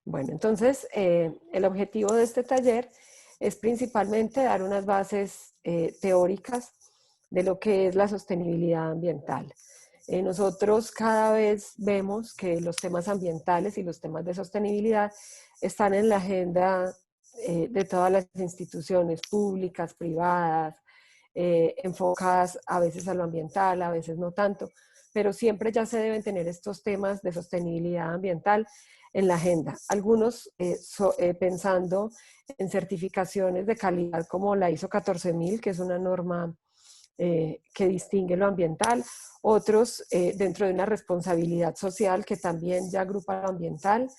Bueno, entonces el objetivo de este taller es principalmente dar unas bases teóricas de lo que es la sostenibilidad ambiental. Nosotros cada vez vemos que los temas ambientales y los temas de sostenibilidad están en la agenda de todas las instituciones públicas, privadas, enfocadas a veces a lo ambiental, a veces no tanto, pero siempre ya se deben tener estos temas de sostenibilidad ambiental en la agenda. Algunos pensando en certificaciones de calidad como la ISO 14000, que es una norma que distingue lo ambiental, otros dentro de una responsabilidad social que también ya agrupa lo ambiental,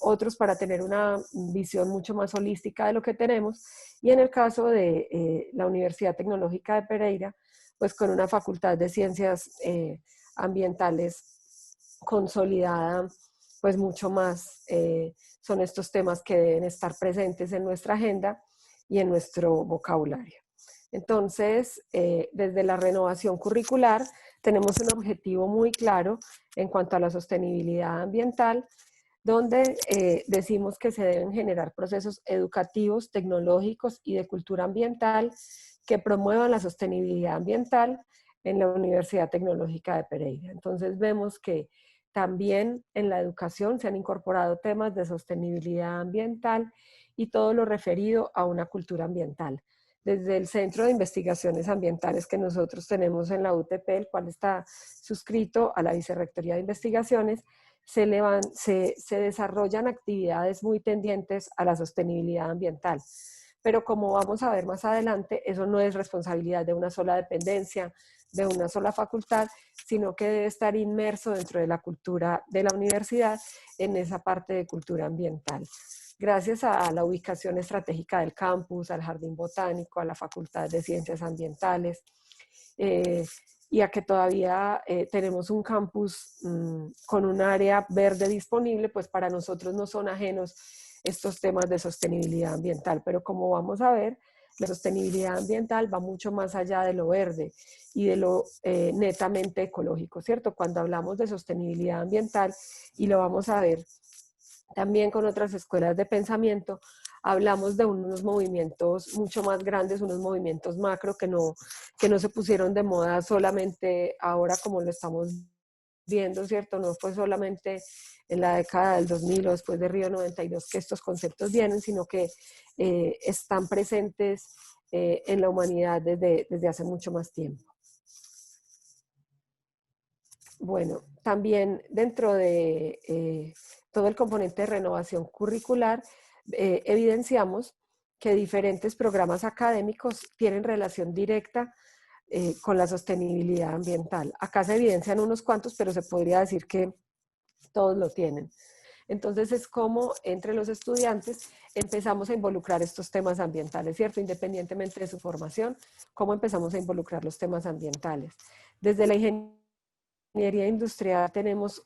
otros para tener una visión mucho más holística de lo que tenemos, y en el caso de la Universidad Tecnológica de Pereira, pues con una facultad de ciencias ambientales consolidada, pues mucho más son estos temas que deben estar presentes en nuestra agenda y en nuestro vocabulario. Entonces, desde la renovación curricular tenemos un objetivo muy claro en cuanto a la sostenibilidad ambiental, donde decimos que se deben generar procesos educativos, tecnológicos y de cultura ambiental que promuevan la sostenibilidad ambiental en la Universidad Tecnológica de Pereira. Entonces vemos que también en la educación se han incorporado temas de sostenibilidad ambiental y todo lo referido a una cultura ambiental. Desde el Centro de Investigaciones Ambientales que nosotros tenemos en la UTP, el cual está suscrito a la Vicerrectoría de Investigaciones, se desarrollan actividades muy tendientes a la sostenibilidad ambiental. Pero como vamos a ver más adelante, eso no es responsabilidad de una sola dependencia, de una sola facultad, sino que debe estar inmerso dentro de la cultura de la universidad en esa parte de cultura ambiental. Gracias a la ubicación estratégica del campus, al jardín botánico, a la Facultad de Ciencias Ambientales, y a que todavía tenemos un campus con un área verde disponible, pues para nosotros no son ajenos estos temas de sostenibilidad ambiental. Pero como vamos a ver, la sostenibilidad ambiental va mucho más allá de lo verde y de lo netamente ecológico, ¿cierto? Cuando hablamos de sostenibilidad ambiental, y lo vamos a ver también con otras escuelas de pensamiento, hablamos de unos movimientos mucho más grandes, unos movimientos macro que no se pusieron de moda solamente ahora como lo estamos viendo, ¿cierto? No fue solamente en la década del 2000 o después de Río 92 que estos conceptos vienen, sino que están presentes en la humanidad desde hace mucho más tiempo. Bueno, también dentro de todo el componente de renovación curricular, evidenciamos que diferentes programas académicos tienen relación directa con la sostenibilidad ambiental. Acá se evidencian unos cuantos, pero se podría decir que todos lo tienen. Entonces es como entre los estudiantes empezamos a involucrar estos temas ambientales, ¿cierto? Independientemente de su formación, cómo empezamos a involucrar los temas ambientales. Desde la ingeniería industrial tenemos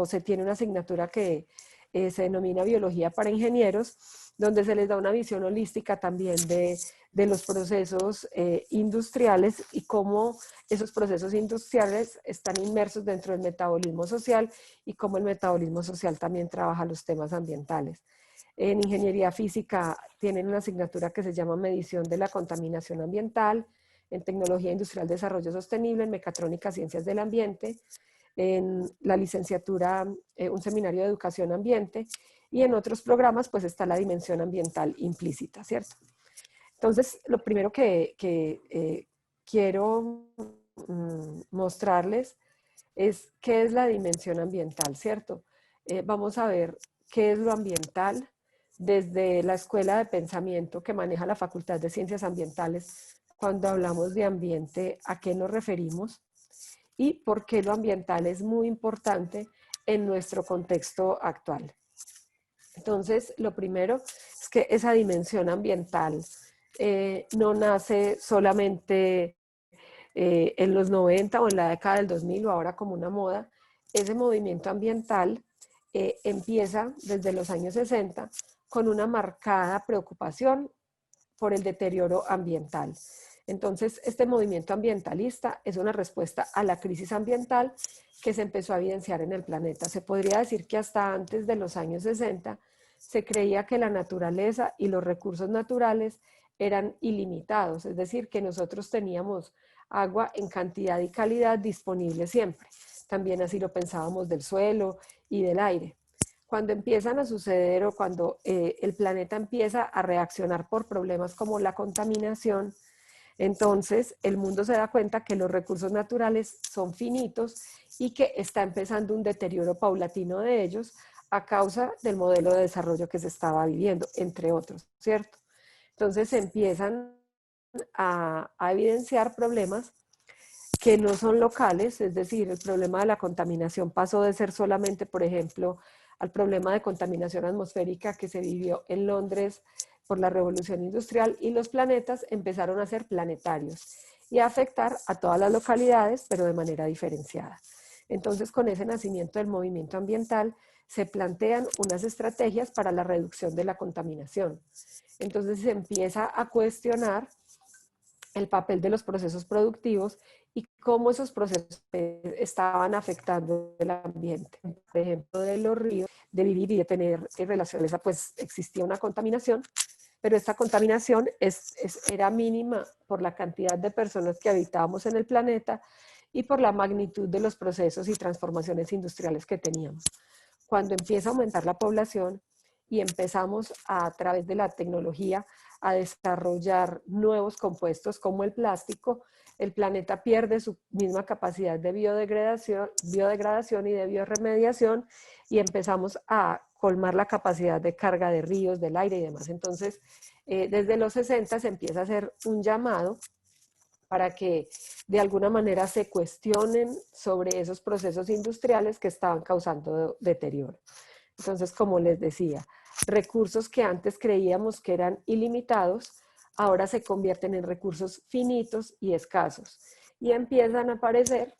se tiene una asignatura que se denomina biología para ingenieros, donde se les da una visión holística también de los procesos industriales y cómo esos procesos industriales están inmersos dentro del metabolismo social y cómo el metabolismo social también trabaja los temas ambientales. En ingeniería física tienen una asignatura que se llama medición de la contaminación ambiental, en tecnología industrial desarrollo sostenible, en mecatrónica ciencias del ambiente, en la licenciatura un seminario de educación ambiente, y en otros programas pues está la dimensión ambiental implícita, ¿cierto? Entonces, lo primero que quiero mostrarles es qué es la dimensión ambiental, ¿cierto? Vamos a ver qué es lo ambiental desde la escuela de pensamiento que maneja la Facultad de Ciencias Ambientales. Cuando hablamos de ambiente, ¿a qué nos referimos? Y por qué lo ambiental es muy importante en nuestro contexto actual. Entonces, lo primero es que esa dimensión ambiental no nace solamente en los 90 o en la década del 2000 o ahora como una moda. Ese movimiento ambiental empieza desde los años 60 con una marcada preocupación por el deterioro ambiental. Entonces, este movimiento ambientalista es una respuesta a la crisis ambiental que se empezó a evidenciar en el planeta. Se podría decir que hasta antes de los años 60 se creía que la naturaleza y los recursos naturales eran ilimitados, es decir, que nosotros teníamos agua en cantidad y calidad disponible siempre. También así lo pensábamos del suelo y del aire. Cuando empiezan a suceder o cuando el planeta empieza a reaccionar por problemas como la contaminación, entonces el mundo se da cuenta que los recursos naturales son finitos y que está empezando un deterioro paulatino de ellos a causa del modelo de desarrollo que se estaba viviendo, entre otros, ¿cierto? Entonces se empiezan a evidenciar problemas que no son locales, es decir, el problema de la contaminación pasó de ser solamente, por ejemplo, al problema de contaminación atmosférica que se vivió en Londres por la revolución industrial, y los planetas empezaron a ser planetarios y a afectar a todas las localidades, pero de manera diferenciada. Entonces, con ese nacimiento del movimiento ambiental, se plantean unas estrategias para la reducción de la contaminación. Entonces se empieza a cuestionar el papel de los procesos productivos y cómo esos procesos estaban afectando el ambiente. Por ejemplo, de los ríos, de vivir y de tener relaciones, pues existía una contaminación, pero esta contaminación era mínima por la cantidad de personas que habitábamos en el planeta y por la magnitud de los procesos y transformaciones industriales que teníamos. Cuando empieza a aumentar la población y empezamos a través de la tecnología a desarrollar nuevos compuestos como el plástico, el planeta pierde su misma capacidad de biodegradación y de bioremediación, y empezamos a colmar la capacidad de carga de ríos, del aire y demás. Entonces, desde los 60 se empieza a hacer un llamado para que de alguna manera se cuestionen sobre esos procesos industriales que estaban causando deterioro. Entonces, como les decía, recursos que antes creíamos que eran ilimitados, ahora se convierten en recursos finitos y escasos. Y empiezan a aparecer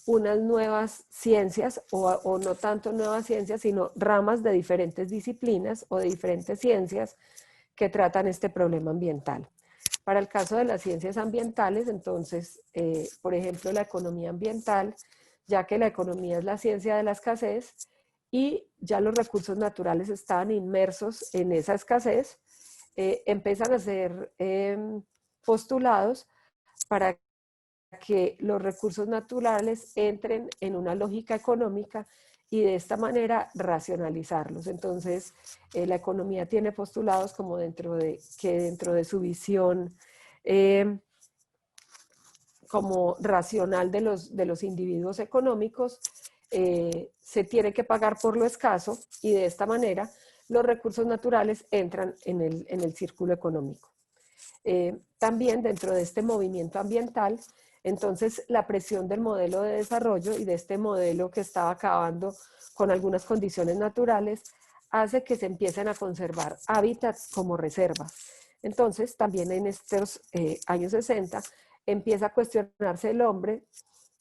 unas nuevas ciencias, o no tanto nuevas ciencias, sino ramas de diferentes disciplinas o de diferentes ciencias que tratan este problema ambiental. Para el caso de las ciencias ambientales, entonces, por ejemplo, la economía ambiental, ya que la economía es la ciencia de la escasez y ya los recursos naturales estaban inmersos en esa escasez, empiezan a ser postulados para que los recursos naturales entren en una lógica económica y de esta manera racionalizarlos. Entonces, la economía tiene postulados como dentro de su visión como racional de los individuos económicos, se tiene que pagar por lo escaso, y de esta manera los recursos naturales entran en el círculo económico. También dentro de este movimiento ambiental, entonces la presión del modelo de desarrollo y de este modelo que estaba acabando con algunas condiciones naturales hace que se empiecen a conservar hábitats como reservas. Entonces, también en estos años 60 empieza a cuestionarse el hombre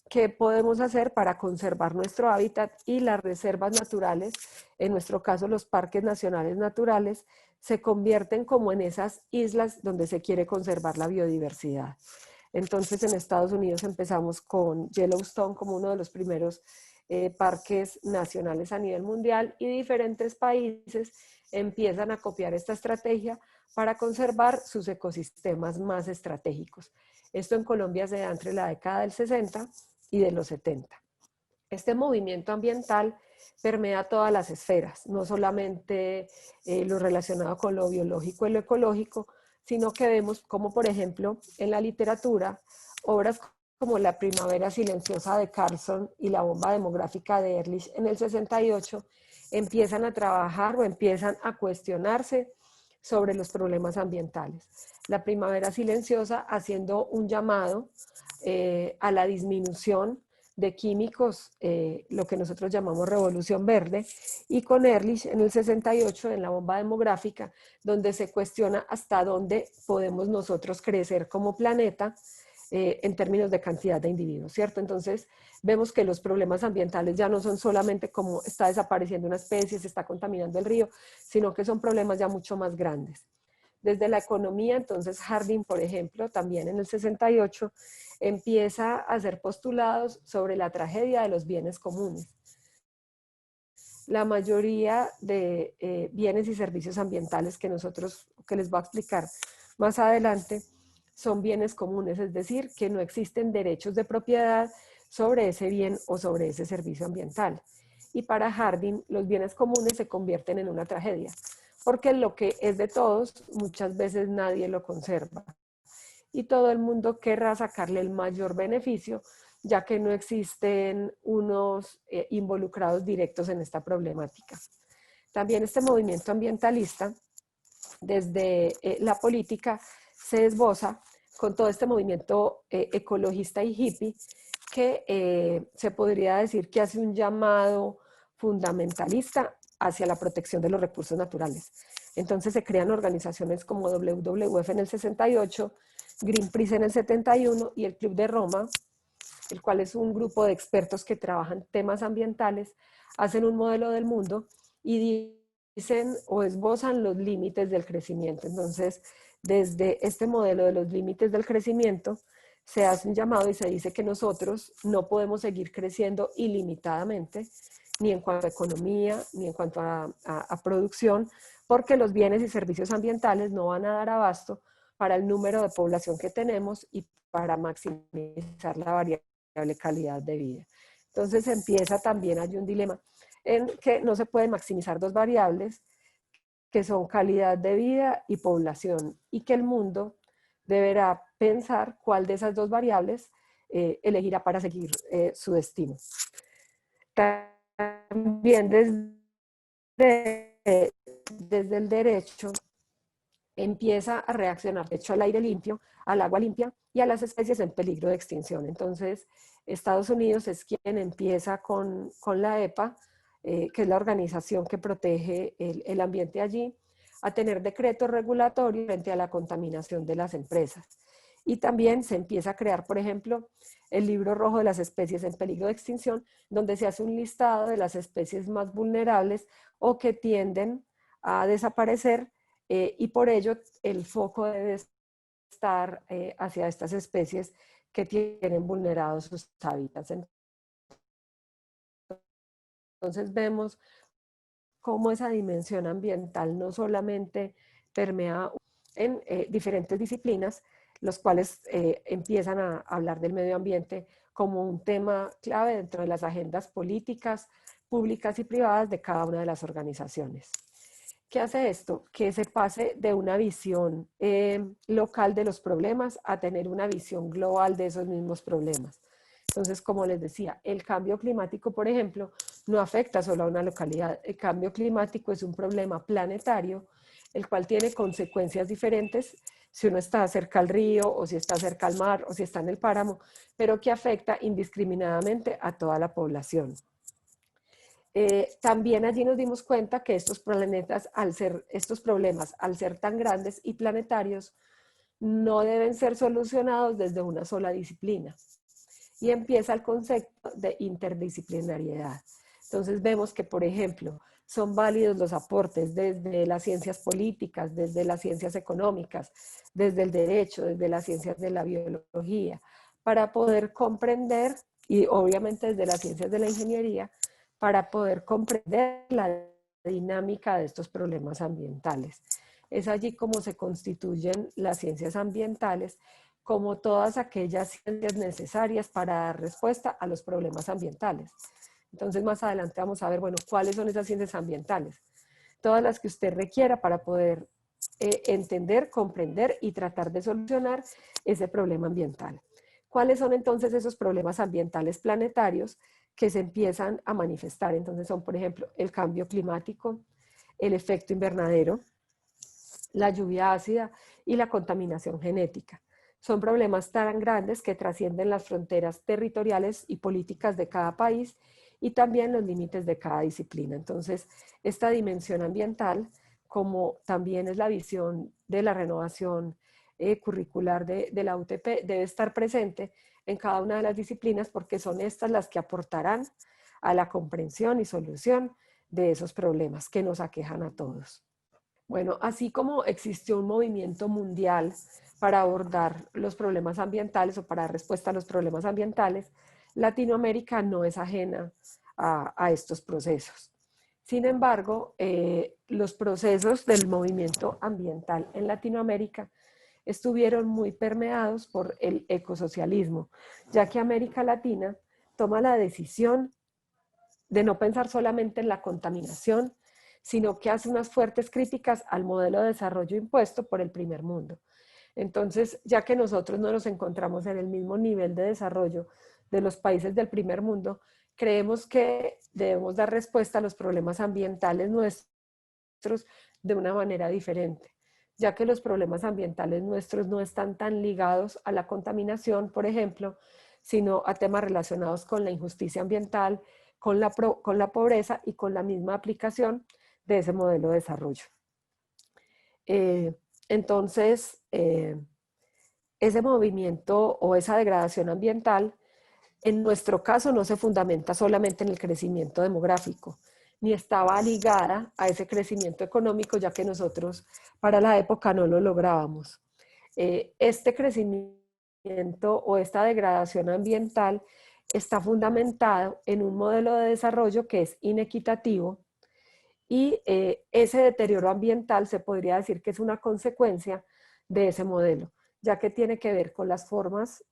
qué podemos hacer para conservar nuestro hábitat, y las reservas naturales, en nuestro caso los parques nacionales naturales, se convierten como en esas islas donde se quiere conservar la biodiversidad. Entonces en Estados Unidos empezamos con Yellowstone como uno de los primeros parques nacionales a nivel mundial, y diferentes países empiezan a copiar esta estrategia para conservar sus ecosistemas más estratégicos. Esto en Colombia se da entre la década del 60 y de los 70. Este movimiento ambiental permea todas las esferas, no solamente lo relacionado con lo biológico y lo ecológico, sino que vemos como, por ejemplo, en la literatura, obras como La primavera silenciosa de Carlson y La bomba demográfica de Ehrlich en el 68 empiezan a trabajar o empiezan a cuestionarse sobre los problemas ambientales. La primavera silenciosa haciendo un llamado a la disminución de químicos, lo que nosotros llamamos revolución verde, y con Ehrlich en el 68 en La bomba demográfica, donde se cuestiona hasta dónde podemos nosotros crecer como planeta en términos de cantidad de individuos, ¿cierto? Entonces vemos que los problemas ambientales ya no son solamente como está desapareciendo una especie, se está contaminando el río, sino que son problemas ya mucho más grandes. Desde la economía, entonces Harding, por ejemplo, también en el 68, empieza a hacer postulados sobre la tragedia de los bienes comunes. La mayoría de bienes y servicios ambientales que les voy a explicar más adelante, son bienes comunes, es decir, que no existen derechos de propiedad sobre ese bien o sobre ese servicio ambiental. Y para Harding, los bienes comunes se convierten en una tragedia, porque lo que es de todos, muchas veces nadie lo conserva. Y todo el mundo querrá sacarle el mayor beneficio, ya que no existen unos involucrados directos en esta problemática. También este movimiento ambientalista, desde la política, se esboza con todo este movimiento ecologista y hippie, que se podría decir que hace un llamado fundamentalista hacia la protección de los recursos naturales. Entonces se crean organizaciones como WWF en el 68, Greenpeace en el 71 y el Club de Roma, el cual es un grupo de expertos que trabajan temas ambientales, hacen un modelo del mundo y dicen o esbozan los límites del crecimiento. Entonces, desde este modelo de los límites del crecimiento, se hace un llamado y se dice que nosotros no podemos seguir creciendo ilimitadamente, ni en cuanto a economía, ni en cuanto a producción, porque los bienes y servicios ambientales no van a dar abasto para el número de población que tenemos y para maximizar la variable calidad de vida. Entonces empieza también, hay un dilema en que no se pueden maximizar dos variables, que son calidad de vida y población, y que el mundo deberá pensar cuál de esas dos variables elegirá para seguir su destino. También desde el derecho empieza a reaccionar, de hecho, al aire limpio, al agua limpia y a las especies en peligro de extinción. Entonces, Estados Unidos es quien empieza con la EPA, que es la organización que protege el ambiente allí, a tener decretos regulatorios frente a la contaminación de las empresas. Y también se empieza a crear, por ejemplo, el libro rojo de las especies en peligro de extinción, donde se hace un listado de las especies más vulnerables o que tienden a desaparecer, y por ello el foco debe estar hacia estas especies que tienen vulnerados sus hábitats. Entonces vemos cómo esa dimensión ambiental no solamente permea en diferentes disciplinas, los cuales empiezan a hablar del medio ambiente como un tema clave dentro de las agendas políticas, públicas y privadas de cada una de las organizaciones. ¿Qué hace esto? Que se pase de una visión local de los problemas a tener una visión global de esos mismos problemas. Entonces, como les decía, el cambio climático, por ejemplo, no afecta solo a una localidad. El cambio climático es un problema planetario, el cual tiene consecuencias diferentes si uno está cerca al río o si está cerca al mar o si está en el páramo, pero que afecta indiscriminadamente a toda la población. También allí nos dimos cuenta que estos problemas, al ser tan grandes y planetarios, no deben ser solucionados desde una sola disciplina. Y empieza el concepto de interdisciplinariedad. Entonces vemos que, por ejemplo, son válidos los aportes desde las ciencias políticas, desde las ciencias económicas, desde el derecho, desde las ciencias de la biología, para poder comprender, y obviamente desde las ciencias de la ingeniería, para poder comprender la dinámica de estos problemas ambientales. Es allí como se constituyen las ciencias ambientales, como todas aquellas ciencias necesarias para dar respuesta a los problemas ambientales. Entonces más adelante vamos a ver, bueno, cuáles son esas ciencias ambientales. Todas las que usted requiera para poder entender, comprender y tratar de solucionar ese problema ambiental. ¿Cuáles son entonces esos problemas ambientales planetarios que se empiezan a manifestar? Entonces son, por ejemplo, el cambio climático, el efecto invernadero, la lluvia ácida y la contaminación genética. Son problemas tan grandes que trascienden las fronteras territoriales y políticas de cada país y también los límites de cada disciplina. Entonces, esta dimensión ambiental, como también es la visión de la renovación curricular de la UTP, debe estar presente en cada una de las disciplinas porque son estas las que aportarán a la comprensión y solución de esos problemas que nos aquejan a todos. Bueno, así como existió un movimiento mundial para abordar los problemas ambientales o para dar respuesta a los problemas ambientales, Latinoamérica no es ajena a estos procesos. Sin embargo, los procesos del movimiento ambiental en Latinoamérica estuvieron muy permeados por el ecosocialismo, ya que América Latina toma la decisión de no pensar solamente en la contaminación, sino que hace unas fuertes críticas al modelo de desarrollo impuesto por el primer mundo. Entonces, ya que nosotros no nos encontramos en el mismo nivel de desarrollo de los países del primer mundo, creemos que debemos dar respuesta a los problemas ambientales nuestros de una manera diferente, ya que los problemas ambientales nuestros no están tan ligados a la contaminación, por ejemplo, sino a temas relacionados con la injusticia ambiental, con la pobreza y con la misma aplicación de ese modelo de desarrollo. Eh, entonces, ese movimiento o esa degradación ambiental, en nuestro caso, no se fundamenta solamente en el crecimiento demográfico, ni estaba ligada a ese crecimiento económico, ya que nosotros para la época no lo lográbamos. Este crecimiento o esta degradación ambiental está fundamentado en un modelo de desarrollo que es inequitativo y ese deterioro ambiental se podría decir que es una consecuencia de ese modelo, ya que tiene que ver con las formas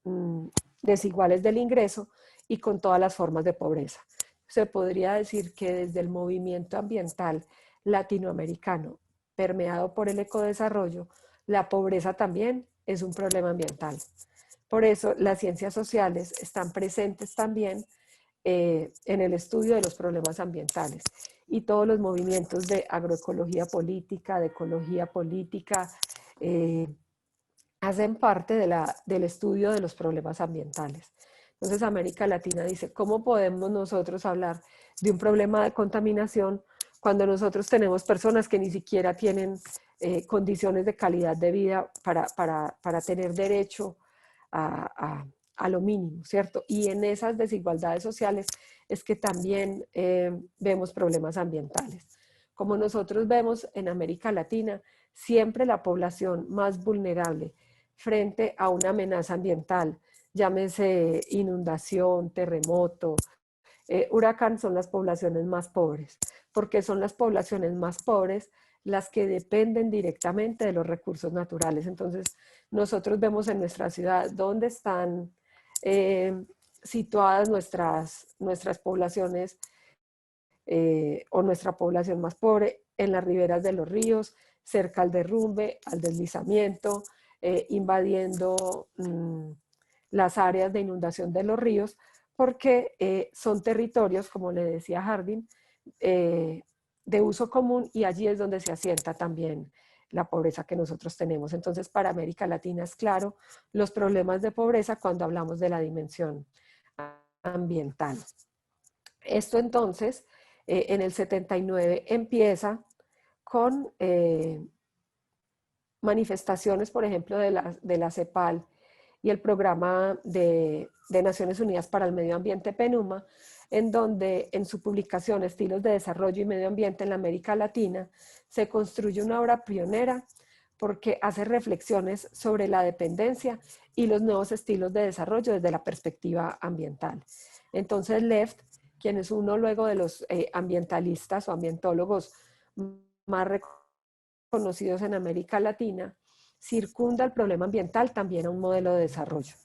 desiguales del ingreso y con todas las formas de pobreza. Se podría decir que desde el movimiento ambiental latinoamericano, permeado por el ecodesarrollo, la pobreza también es un problema ambiental. Por eso las ciencias sociales están presentes también en el estudio de los problemas ambientales y todos los movimientos de agroecología política, de ecología política, eh, hacen parte del estudio de los problemas ambientales. Entonces América Latina dice, ¿cómo podemos nosotros hablar de un problema de contaminación cuando nosotros tenemos personas que ni siquiera tienen condiciones de calidad de vida para tener derecho a lo mínimo, ¿cierto? Y en esas desigualdades sociales es que también vemos problemas ambientales. Como nosotros vemos en América Latina, siempre la población más vulnerable frente a una amenaza ambiental, llámese inundación, terremoto, huracán, son las poblaciones más pobres, porque son las poblaciones más pobres las que dependen directamente de los recursos naturales. Entonces, nosotros vemos en nuestra ciudad dónde están situadas nuestras poblaciones o nuestra población más pobre en las riberas de los ríos, cerca al derrumbe, al deslizamiento, invadiendo las áreas de inundación de los ríos, porque son territorios, como le decía Harding, de uso común y allí es donde se asienta también la pobreza que nosotros tenemos. Entonces, para América Latina es claro los problemas de pobreza cuando hablamos de la dimensión ambiental. Esto entonces, en el 79 empieza con manifestaciones, por ejemplo, de la CEPAL y el programa de Naciones Unidas para el Medio Ambiente, PNUMA, en donde en su publicación Estilos de Desarrollo y Medio Ambiente en la América Latina se construye una obra pionera porque hace reflexiones sobre la dependencia y los nuevos estilos de desarrollo desde la perspectiva ambiental. Entonces Left, quien es uno luego de los ambientalistas o ambientólogos más reconocidos en América Latina, circunda el problema ambiental también a un modelo de desarrollo.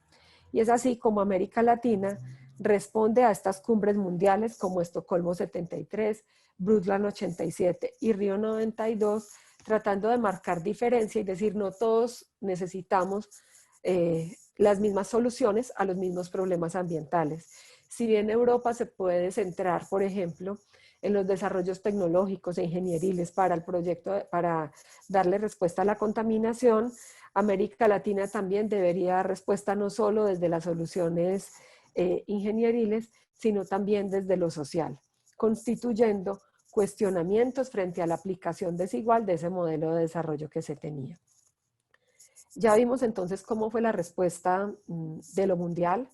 Y es así como América Latina responde a estas cumbres mundiales como Estocolmo 73, Brundtland 87 y Río 92, tratando de marcar diferencia y decir no todos necesitamos las mismas soluciones a los mismos problemas ambientales. Si bien Europa se puede centrar, por ejemplo, en los desarrollos tecnológicos e ingenieriles para el proyecto, para darle respuesta a la contaminación, América Latina también debería dar respuesta no solo desde las soluciones ingenieriles, sino también desde lo social, constituyendo cuestionamientos frente a la aplicación desigual de ese modelo de desarrollo que se tenía. Ya vimos entonces cómo fue la respuesta de lo mundial,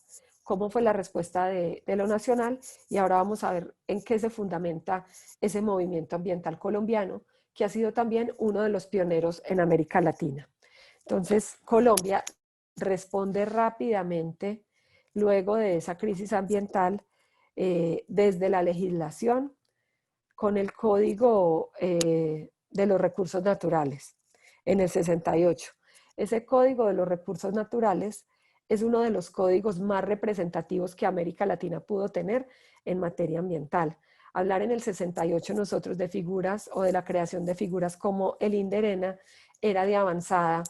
cómo fue la respuesta de lo nacional, y ahora vamos a ver en qué se fundamenta ese movimiento ambiental colombiano, que ha sido también uno de los pioneros en América Latina. Entonces, Colombia responde rápidamente luego de esa crisis ambiental desde la legislación con el Código de los Recursos Naturales en el 68. Ese Código de los Recursos Naturales es uno de los códigos más representativos que América Latina pudo tener en materia ambiental. Hablar en el 68 nosotros de figuras o de la creación de figuras como el INDERENA era de avanzada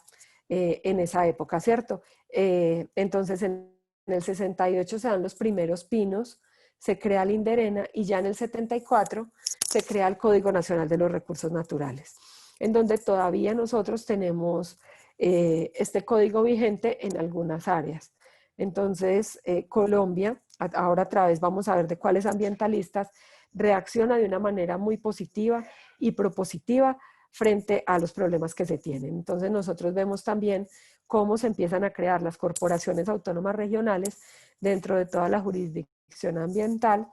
en esa época, ¿cierto? Entonces en el 68 se dan los primeros pinos, se crea el INDERENA y ya en el 74 se crea el Código Nacional de los Recursos Naturales, en donde todavía nosotros tenemos este código vigente en algunas áreas. Entonces, Colombia, ahora otra vez vamos a ver de cuáles ambientalistas, reacciona de una manera muy positiva y propositiva frente a los problemas que se tienen. Entonces, nosotros vemos también cómo se empiezan a crear las corporaciones autónomas regionales dentro de toda la jurisdicción ambiental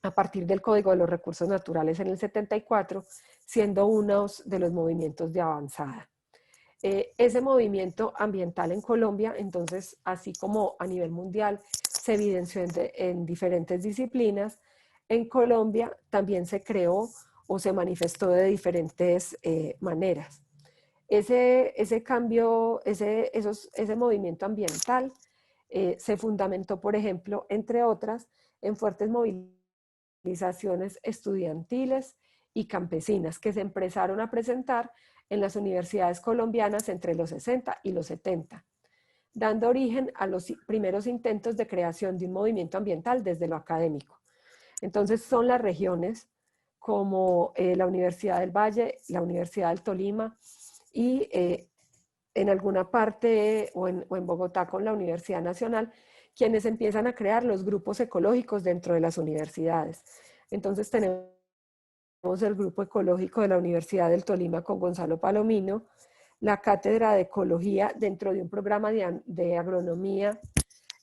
a partir del Código de los Recursos Naturales en el 74, siendo uno de los movimientos de avanzada. Ese movimiento ambiental en Colombia, entonces, así como a nivel mundial, se evidenció en diferentes disciplinas, en Colombia también se creó o se manifestó de diferentes maneras. Ese cambio, ese movimiento ambiental se fundamentó, por ejemplo, entre otras, en fuertes movilizaciones estudiantiles y campesinas que se empezaron a presentar en las universidades colombianas entre los 60 y los 70, dando origen a los primeros intentos de creación de un movimiento ambiental desde lo académico. Entonces son las regiones como la Universidad del Valle, la Universidad del Tolima y en alguna parte o en Bogotá con la Universidad Nacional, quienes empiezan a crear los grupos ecológicos dentro de las universidades. Entonces tenemos el grupo ecológico de la Universidad del Tolima con Gonzalo Palomino, la cátedra de ecología dentro de un programa de agronomía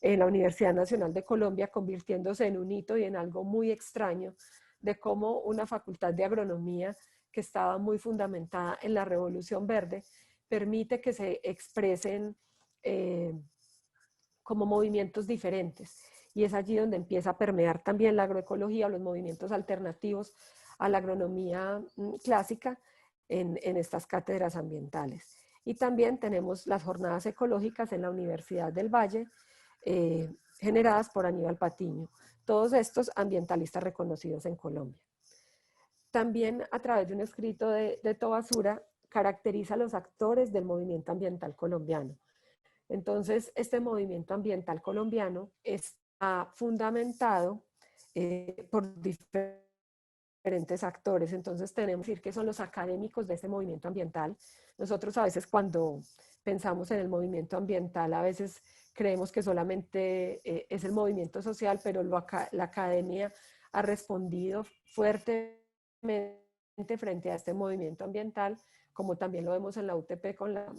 en la Universidad Nacional de Colombia, convirtiéndose en un hito y en algo muy extraño de cómo una facultad de agronomía que estaba muy fundamentada en la Revolución Verde permite que se expresen como movimientos diferentes. Y es allí donde empieza a permear también la agroecología, los movimientos alternativos a la agronomía clásica en estas cátedras ambientales. Y también tenemos las jornadas ecológicas en la Universidad del Valle, generadas por Aníbal Patiño. Todos estos ambientalistas reconocidos en Colombia. También a través de un escrito de Tobasura caracteriza a los actores del movimiento ambiental colombiano. Entonces, este movimiento ambiental colombiano está fundamentado por diferentes actores. Entonces, tenemos que decir que son los académicos de este movimiento ambiental. Nosotros a veces cuando pensamos en el movimiento ambiental, a veces creemos que solamente es el movimiento social, pero la academia ha respondido fuertemente frente a este movimiento ambiental, como también lo vemos en la UTP con la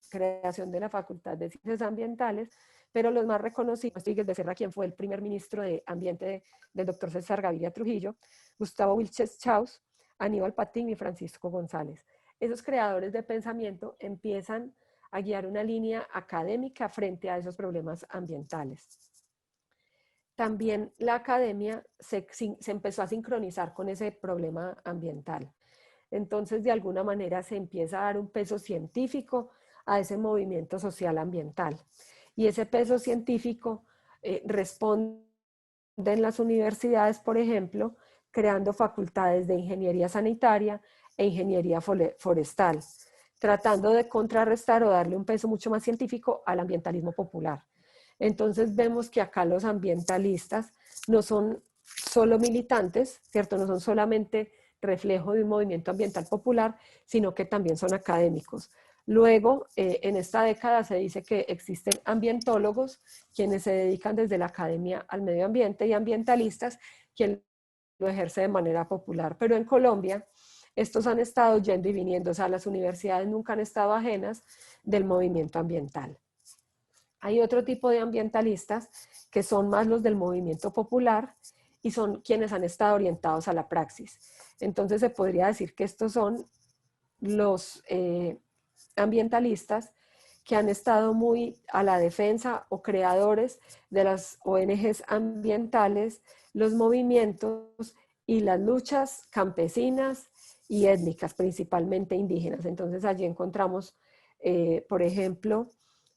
creación de la Facultad de Ciencias Ambientales, pero los más reconocidos, Miguel Becerra, quien fue el primer ministro de Ambiente del doctor César Gaviria Trujillo, Gustavo Wilches Chaus, Aníbal Patiño y Francisco González. Esos creadores de pensamiento empiezan a guiar una línea académica frente a esos problemas ambientales. También la academia se empezó a sincronizar con ese problema ambiental. Entonces, de alguna manera se empieza a dar un peso científico a ese movimiento social ambiental. Y ese peso científico responde en las universidades, por ejemplo, creando facultades de ingeniería sanitaria e ingeniería forestal, tratando de contrarrestar o darle un peso mucho más científico al ambientalismo popular. Entonces vemos que acá los ambientalistas no son solo militantes, ¿cierto? No son solamente reflejo de un movimiento ambiental popular, sino que también son académicos. Luego, en esta década se dice que existen ambientólogos, quienes se dedican desde la academia al medio ambiente, y ambientalistas, quienes lo ejercen de manera popular. Pero en Colombia, estos han estado yendo y viniendo, o sea, las universidades nunca han estado ajenas del movimiento ambiental. Hay otro tipo de ambientalistas que son más los del movimiento popular y son quienes han estado orientados a la praxis. Entonces se podría decir que estos son los ambientalistas que han estado muy a la defensa o creadores de las ONGs ambientales, los movimientos y las luchas campesinas y étnicas, principalmente indígenas. Entonces allí encontramos, por ejemplo,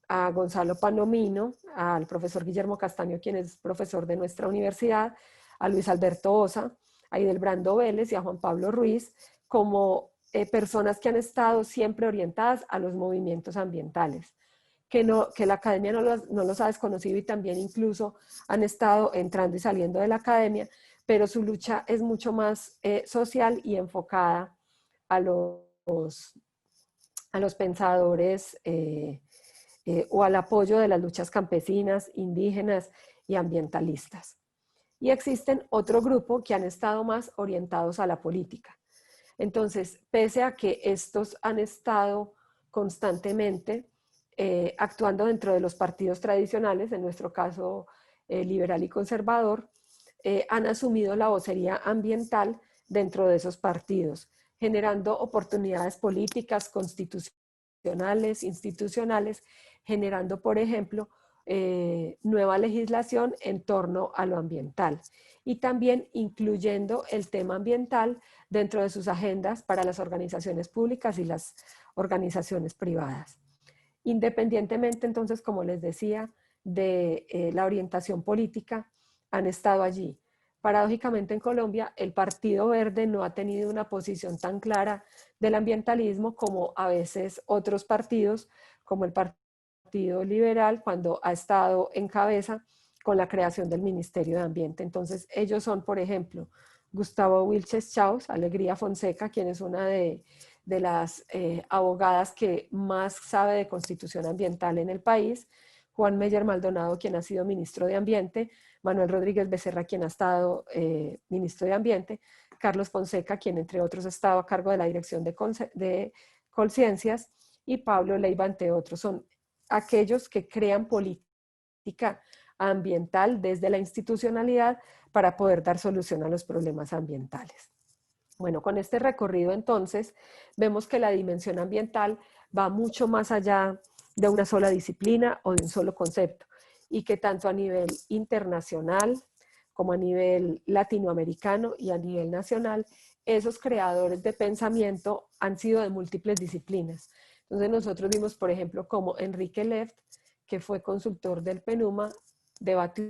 a Gonzalo Palomino, al profesor Guillermo Castaño, quien es profesor de nuestra universidad, a Luis Alberto Osa, a Idelbrando Vélez y a Juan Pablo Ruiz, como personas que han estado siempre orientadas a los movimientos ambientales, que la academia no los ha desconocido y también incluso han estado entrando y saliendo de la academia, pero su lucha es mucho más social y enfocada a los pensadores o al apoyo de las luchas campesinas, indígenas y ambientalistas. Y existen otro grupo que han estado más orientados a la política. Entonces, pese a que estos han estado constantemente actuando dentro de los partidos tradicionales, en nuestro caso liberal y conservador, han asumido la vocería ambiental dentro de esos partidos, generando oportunidades políticas, constitucionales, institucionales, generando, por ejemplo, nueva legislación en torno a lo ambiental y también incluyendo el tema ambiental dentro de sus agendas para las organizaciones públicas y las organizaciones privadas. Independientemente, entonces, como les decía, de la orientación política, han estado allí. Paradójicamente en Colombia, el Partido Verde no ha tenido una posición tan clara del ambientalismo como a veces otros partidos, como el Partido Liberal, cuando ha estado en cabeza con la creación del Ministerio de Ambiente. Entonces, ellos son, por ejemplo, Gustavo Wilches Chaus, Alegría Fonseca, quien es una de las abogadas que más sabe de constitución ambiental en el país, Juan Meyer Maldonado, quien ha sido ministro de Ambiente, Manuel Rodríguez Becerra, quien ha estado ministro de Ambiente, Carlos Fonseca, quien entre otros ha estado a cargo de la dirección de Colciencias, y Pablo Leiva, entre otros. Son aquellos que crean política ambiental desde la institucionalidad para poder dar solución a los problemas ambientales. Bueno, con este recorrido entonces vemos que la dimensión ambiental va mucho más allá de una sola disciplina o de un solo concepto y que tanto a nivel internacional como a nivel latinoamericano y a nivel nacional, esos creadores de pensamiento han sido de múltiples disciplinas. Entonces nosotros vimos, por ejemplo, como Enrique Left, que fue consultor del PENUMA, debatió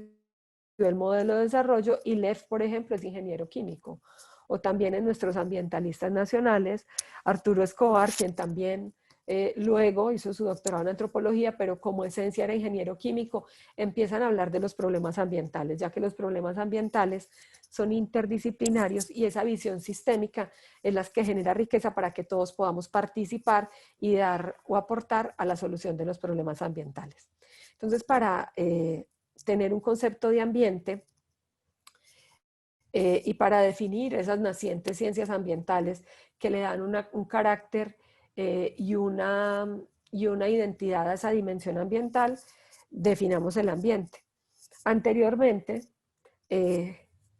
el modelo de desarrollo, y Left, por ejemplo, es ingeniero químico. O también en nuestros ambientalistas nacionales, Arturo Escobar, quien también luego hizo su doctorado en antropología, pero como esencia era ingeniero químico, empiezan a hablar de los problemas ambientales, ya que los problemas ambientales son interdisciplinarios y esa visión sistémica es la que genera riqueza para que todos podamos participar y dar o aportar a la solución de los problemas ambientales. Entonces, para tener un concepto de ambiente, y para definir esas nacientes ciencias ambientales que le dan un carácter y una identidad a esa dimensión ambiental, definamos el ambiente. Anteriormente,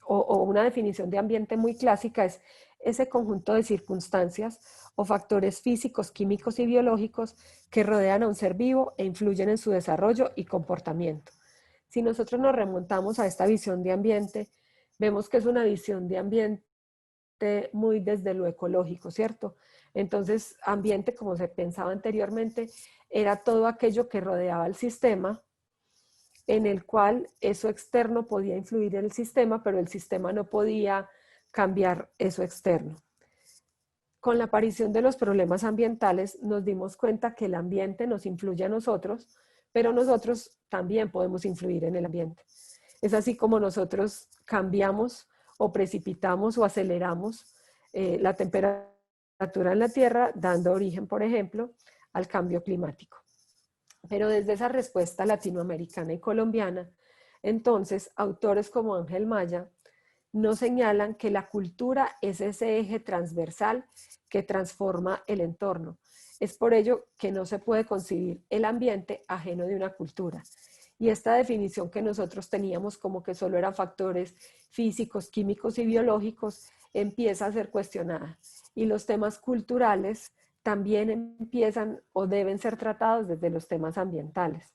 o una definición de ambiente muy clásica es ese conjunto de circunstancias o factores físicos, químicos y biológicos que rodean a un ser vivo e influyen en su desarrollo y comportamiento. Si nosotros nos remontamos a esta visión de ambiente, vemos que es una visión de ambiente muy desde lo ecológico, ¿cierto? Entonces, ambiente, como se pensaba anteriormente, era todo aquello que rodeaba el sistema, en el cual eso externo podía influir en el sistema, pero el sistema no podía cambiar eso externo. Con la aparición de los problemas ambientales nos dimos cuenta que el ambiente nos influye a nosotros, pero nosotros también podemos influir en el ambiente. Es así como nosotros cambiamos o precipitamos o aceleramos la temperatura en la Tierra, dando origen, por ejemplo, al cambio climático. Pero desde esa respuesta latinoamericana y colombiana, entonces, autores como Ángel Maya nos señalan que la cultura es ese eje transversal que transforma el entorno. Es por ello que no se puede concebir el ambiente ajeno de una cultura. Y esta definición que nosotros teníamos como que solo eran factores físicos, químicos y biológicos, empieza a ser cuestionada. Y los temas culturales también empiezan o deben ser tratados desde los temas ambientales.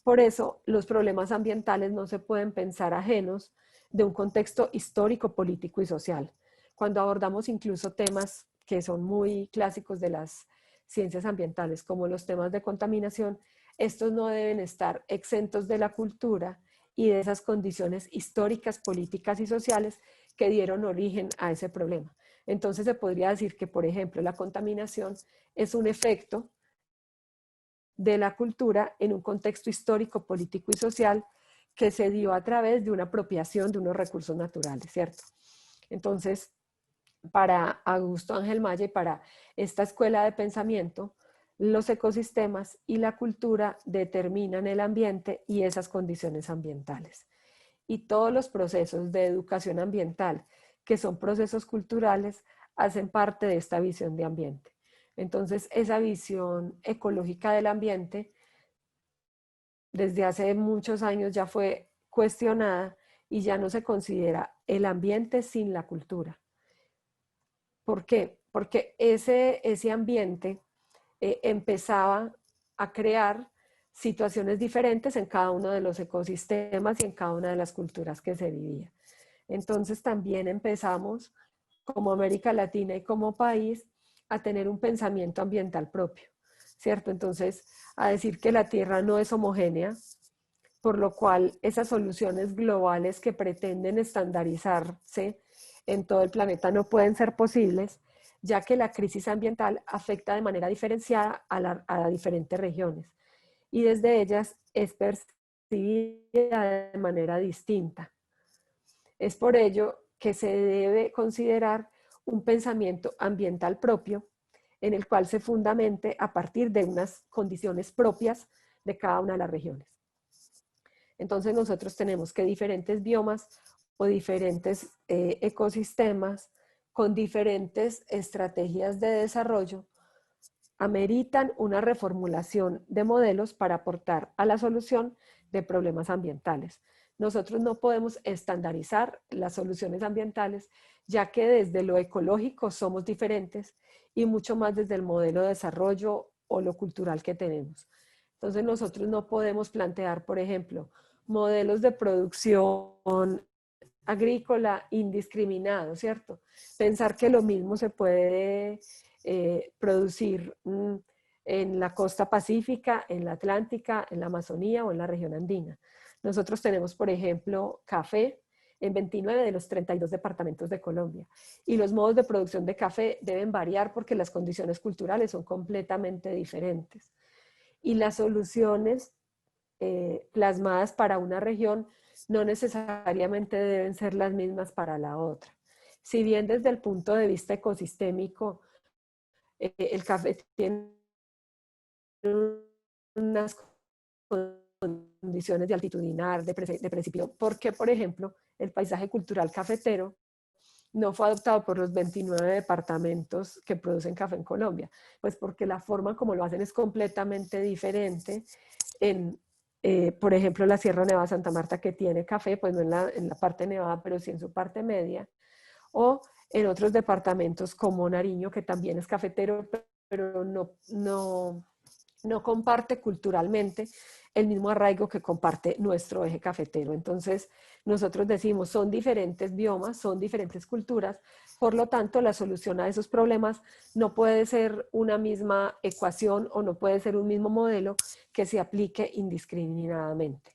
Por eso, los problemas ambientales no se pueden pensar ajenos de un contexto histórico, político y social. Cuando abordamos incluso temas que son muy clásicos de las ciencias ambientales, como los temas de contaminación, estos no deben estar exentos de la cultura y de esas condiciones históricas, políticas y sociales que dieron origen a ese problema. Entonces se podría decir que, por ejemplo, la contaminación es un efecto de la cultura en un contexto histórico, político y social que se dio a través de una apropiación de unos recursos naturales, ¿cierto? Entonces, para Augusto Ángel Maya y para esta escuela de pensamiento, los ecosistemas y la cultura determinan el ambiente y esas condiciones ambientales. Y todos los procesos de educación ambiental, que son procesos culturales, hacen parte de esta visión de ambiente. Entonces, esa visión ecológica del ambiente, desde hace muchos años ya fue cuestionada y ya no se considera el ambiente sin la cultura. ¿Por qué? Porque ese ambiente empezaba a crear situaciones diferentes en cada uno de los ecosistemas y en cada una de las culturas que se vivía. Entonces también empezamos, como América Latina y como país, a tener un pensamiento ambiental propio, ¿cierto? Entonces, a decir que la Tierra no es homogénea, por lo cual esas soluciones globales que pretenden estandarizarse en todo el planeta no pueden ser posibles, ya que la crisis ambiental afecta de manera diferenciada a diferentes regiones y desde ellas es percibida de manera distinta. Es por ello que se debe considerar un pensamiento ambiental propio en el cual se fundamente a partir de unas condiciones propias de cada una de las regiones. Entonces nosotros tenemos que diferentes biomas o diferentes ecosistemas con diferentes estrategias de desarrollo ameritan una reformulación de modelos para aportar a la solución de problemas ambientales. Nosotros no podemos estandarizar las soluciones ambientales, ya que desde lo ecológico somos diferentes y mucho más desde el modelo de desarrollo o lo cultural que tenemos. Entonces nosotros no podemos plantear, por ejemplo, modelos de producción agrícola indiscriminado, ¿cierto? Pensar que lo mismo se puede producir en la costa pacífica, en la atlántica, en la Amazonía o en la región andina. Nosotros tenemos, por ejemplo, café en 29 de los 32 departamentos de Colombia. Y los modos de producción de café deben variar porque las condiciones culturales son completamente diferentes. Y las soluciones plasmadas para una región no necesariamente deben ser las mismas para la otra. Si bien desde el punto de vista ecosistémico, el café tiene unas condiciones de altitudinar, de precipitación, porque, por ejemplo, el paisaje cultural cafetero no fue adoptado por los 29 departamentos que producen café en Colombia, pues porque la forma como lo hacen es completamente diferente en, por ejemplo, la Sierra Nevada de Santa Marta, que tiene café, pues no en la parte nevada, pero sí en su parte media, o en otros departamentos como Nariño, que también es cafetero, pero no comparte culturalmente el mismo arraigo que comparte nuestro eje cafetero. Entonces, nosotros decimos, son diferentes biomas, son diferentes culturas, por lo tanto, la solución a esos problemas no puede ser una misma ecuación o no puede ser un mismo modelo que se aplique indiscriminadamente.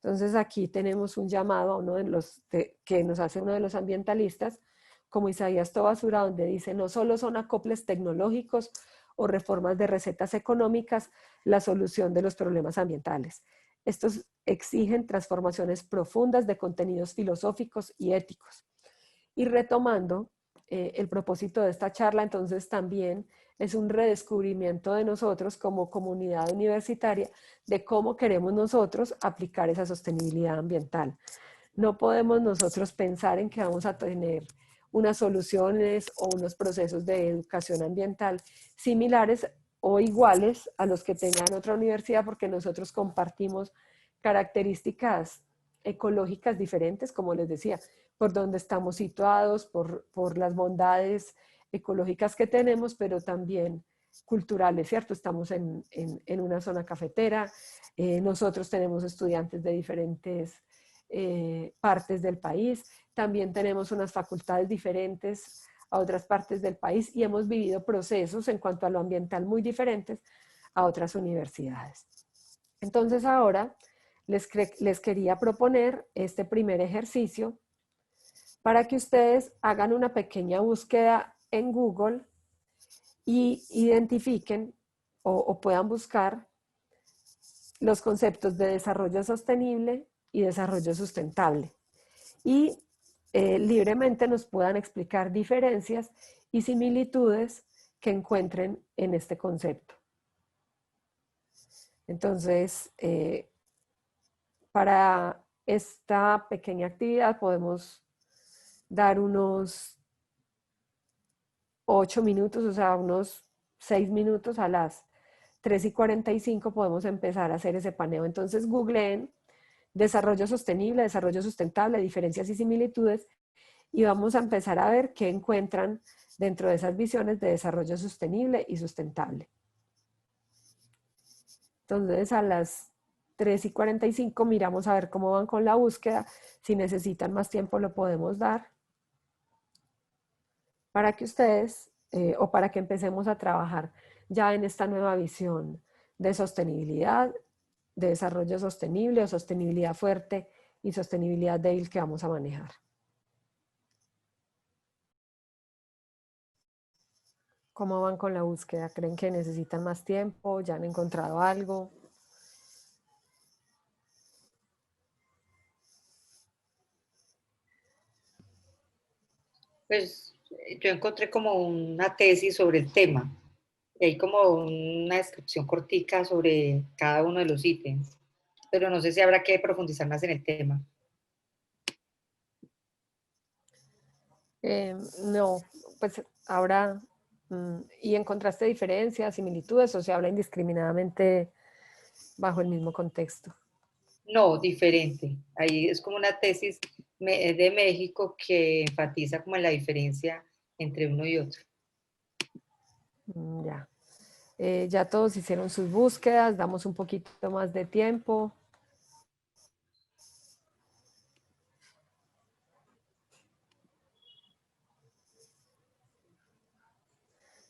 Entonces, aquí tenemos un llamado a uno de los que nos hace uno de los ambientalistas, como Isaías Tobasura, donde dice, no solo son acoples tecnológicos o reformas de recetas económicas la solución de los problemas ambientales. Estos exigen transformaciones profundas de contenidos filosóficos y éticos. Y retomando el propósito de esta charla, entonces también es un redescubrimiento de nosotros como comunidad universitaria de cómo queremos nosotros aplicar esa sostenibilidad ambiental. No podemos nosotros pensar en que vamos a tener unas soluciones o unos procesos de educación ambiental similares o iguales a los que tengan otra universidad, porque nosotros compartimos características ecológicas diferentes, como les decía, por donde estamos situados, por las bondades ecológicas que tenemos, pero también culturales, ¿cierto? Estamos en una zona cafetera, nosotros tenemos estudiantes de diferentes partes del país, también tenemos unas facultades diferentes a otras partes del país y hemos vivido procesos en cuanto a lo ambiental muy diferentes a otras universidades. Entonces ahora les quería proponer este primer ejercicio para que ustedes hagan una pequeña búsqueda en Google y identifiquen o puedan buscar los conceptos de desarrollo sostenible y desarrollo sustentable. Y libremente nos puedan explicar diferencias y similitudes que encuentren en este concepto. Entonces, para esta pequeña actividad podemos dar unos 8 minutos, o sea, unos 6 minutos. A las 3:45 podemos empezar a hacer ese paneo. Entonces, googleen desarrollo sostenible, desarrollo sustentable, diferencias y similitudes, y vamos a empezar a ver qué encuentran dentro de esas visiones de desarrollo sostenible y sustentable. Entonces, a las 3:45 miramos a ver cómo van con la búsqueda. Si necesitan más tiempo, lo podemos dar para que ustedes, o para que empecemos a trabajar ya en esta nueva visión de sostenibilidad, de desarrollo sostenible o sostenibilidad fuerte y sostenibilidad débil que vamos a manejar. ¿Cómo van con la búsqueda? ¿Creen que necesitan más tiempo? ¿Ya han encontrado algo? Pues yo encontré como una tesis sobre el tema, y hay como una descripción cortica sobre cada uno de los ítems, pero no sé si habrá que profundizar más en el tema. No, pues ahora, ¿y encontraste diferencias, similitudes o se habla indiscriminadamente bajo el mismo contexto? No, diferente. Ahí es como una tesis de México que enfatiza como en la diferencia entre uno y otro. Ya. Ya todos hicieron sus búsquedas, damos un poquito más de tiempo.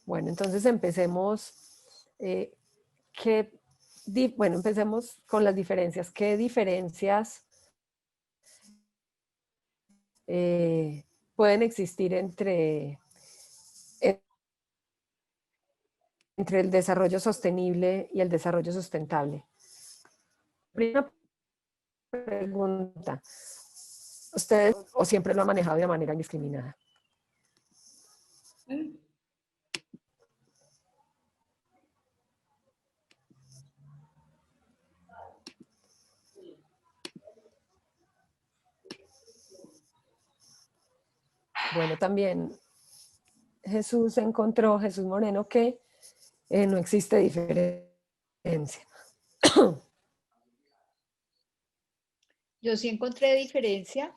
Bueno, entonces empecemos. Bueno, empecemos con las diferencias. ¿Qué diferencias pueden existir entre el desarrollo sostenible y el desarrollo sustentable? Primera pregunta. ¿Ustedes o siempre lo han manejado de manera indiscriminada? Bueno, también Jesús Moreno, que no existe diferencia. Yo sí encontré diferencia.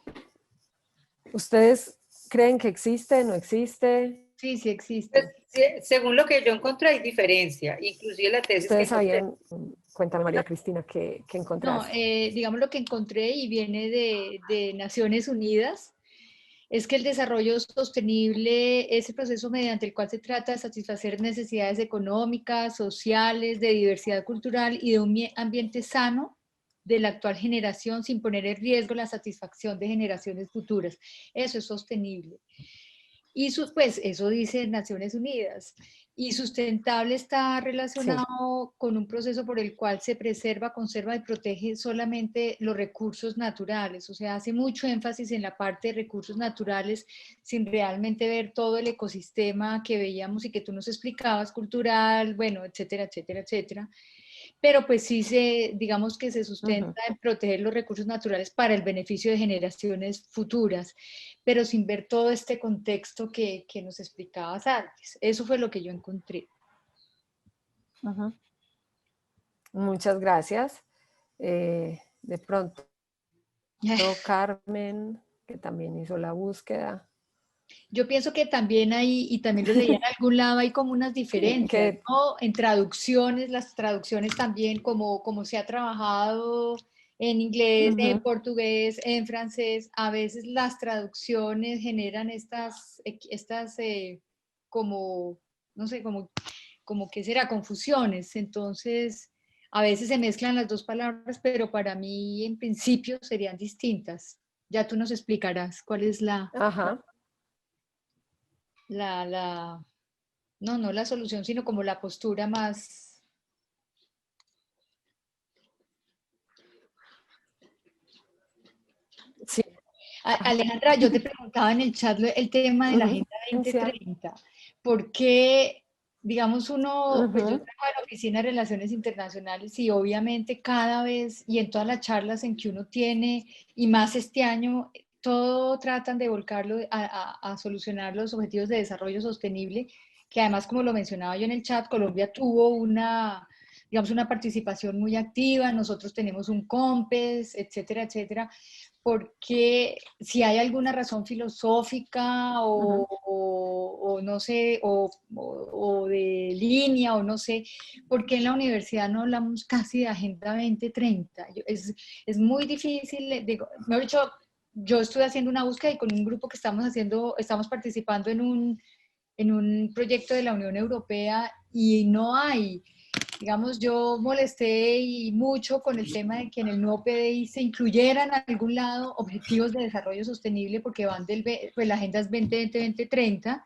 ¿Ustedes creen que existe, no existe? Sí, sí existe. Pues, según lo que yo encontré hay diferencia, inclusive la tesis que ¿Ustedes encontré. sabían? Cuéntame, María Cristina, ¿qué No, encontraste? digamos lo que encontré y viene de Naciones Unidas, es que el desarrollo sostenible es el proceso mediante el cual se trata de satisfacer necesidades económicas, sociales, de diversidad cultural y de un ambiente sano de la actual generación sin poner en riesgo la satisfacción de generaciones futuras. Eso es sostenible. Y pues eso dice Naciones Unidas. Y sustentable está relacionado Sí. con un proceso por el cual se preserva, conserva y protege solamente los recursos naturales. O sea, hace mucho énfasis en la parte de recursos naturales sin realmente ver todo el ecosistema que veíamos y que tú nos explicabas, cultural, bueno, etcétera, etcétera, etcétera. pero pues sí digamos que se sustenta en proteger los recursos naturales para el beneficio de generaciones futuras, pero sin ver todo este contexto que nos explicabas antes. Eso fue lo que yo encontré. Muchas gracias. De pronto, Carmen, que también hizo la búsqueda. Yo pienso que también hay, y también lo leí en algún lado, hay como unas diferencias, ¿no? En traducciones, las traducciones también, como se ha trabajado en inglés, en portugués, en francés, a veces las traducciones generan estas como, no sé, como que será, confusiones. Entonces, a veces se mezclan las dos palabras, pero para mí en principio serían distintas. Ya tú nos explicarás cuál es Ajá. no la solución, sino como la postura más. Sí. Alejandra, yo te preguntaba en el chat el tema de la Agenda 2030. ¿Por qué, digamos, pues yo trabajo en la Oficina de Relaciones Internacionales y obviamente cada vez y en todas las charlas en que uno tiene, y más este año, todo tratan de volcarlo a solucionar los objetivos de desarrollo sostenible, que además, como lo mencionaba yo en el chat, Colombia tuvo digamos, una participación muy activa, nosotros tenemos un COMPES, etcétera, etcétera, porque si hay alguna razón filosófica o no sé, o de línea, o no sé, porque en la universidad no hablamos casi de Agenda 2030. Es muy difícil, digo, mejor dicho, yo estoy haciendo una búsqueda y con un grupo que estamos participando en un proyecto de la Unión Europea y no hay. Digamos, yo molesté y mucho con el tema de que en el nuevo PDI se incluyeran en algún lado objetivos de desarrollo sostenible porque pues la agenda es 2020-2030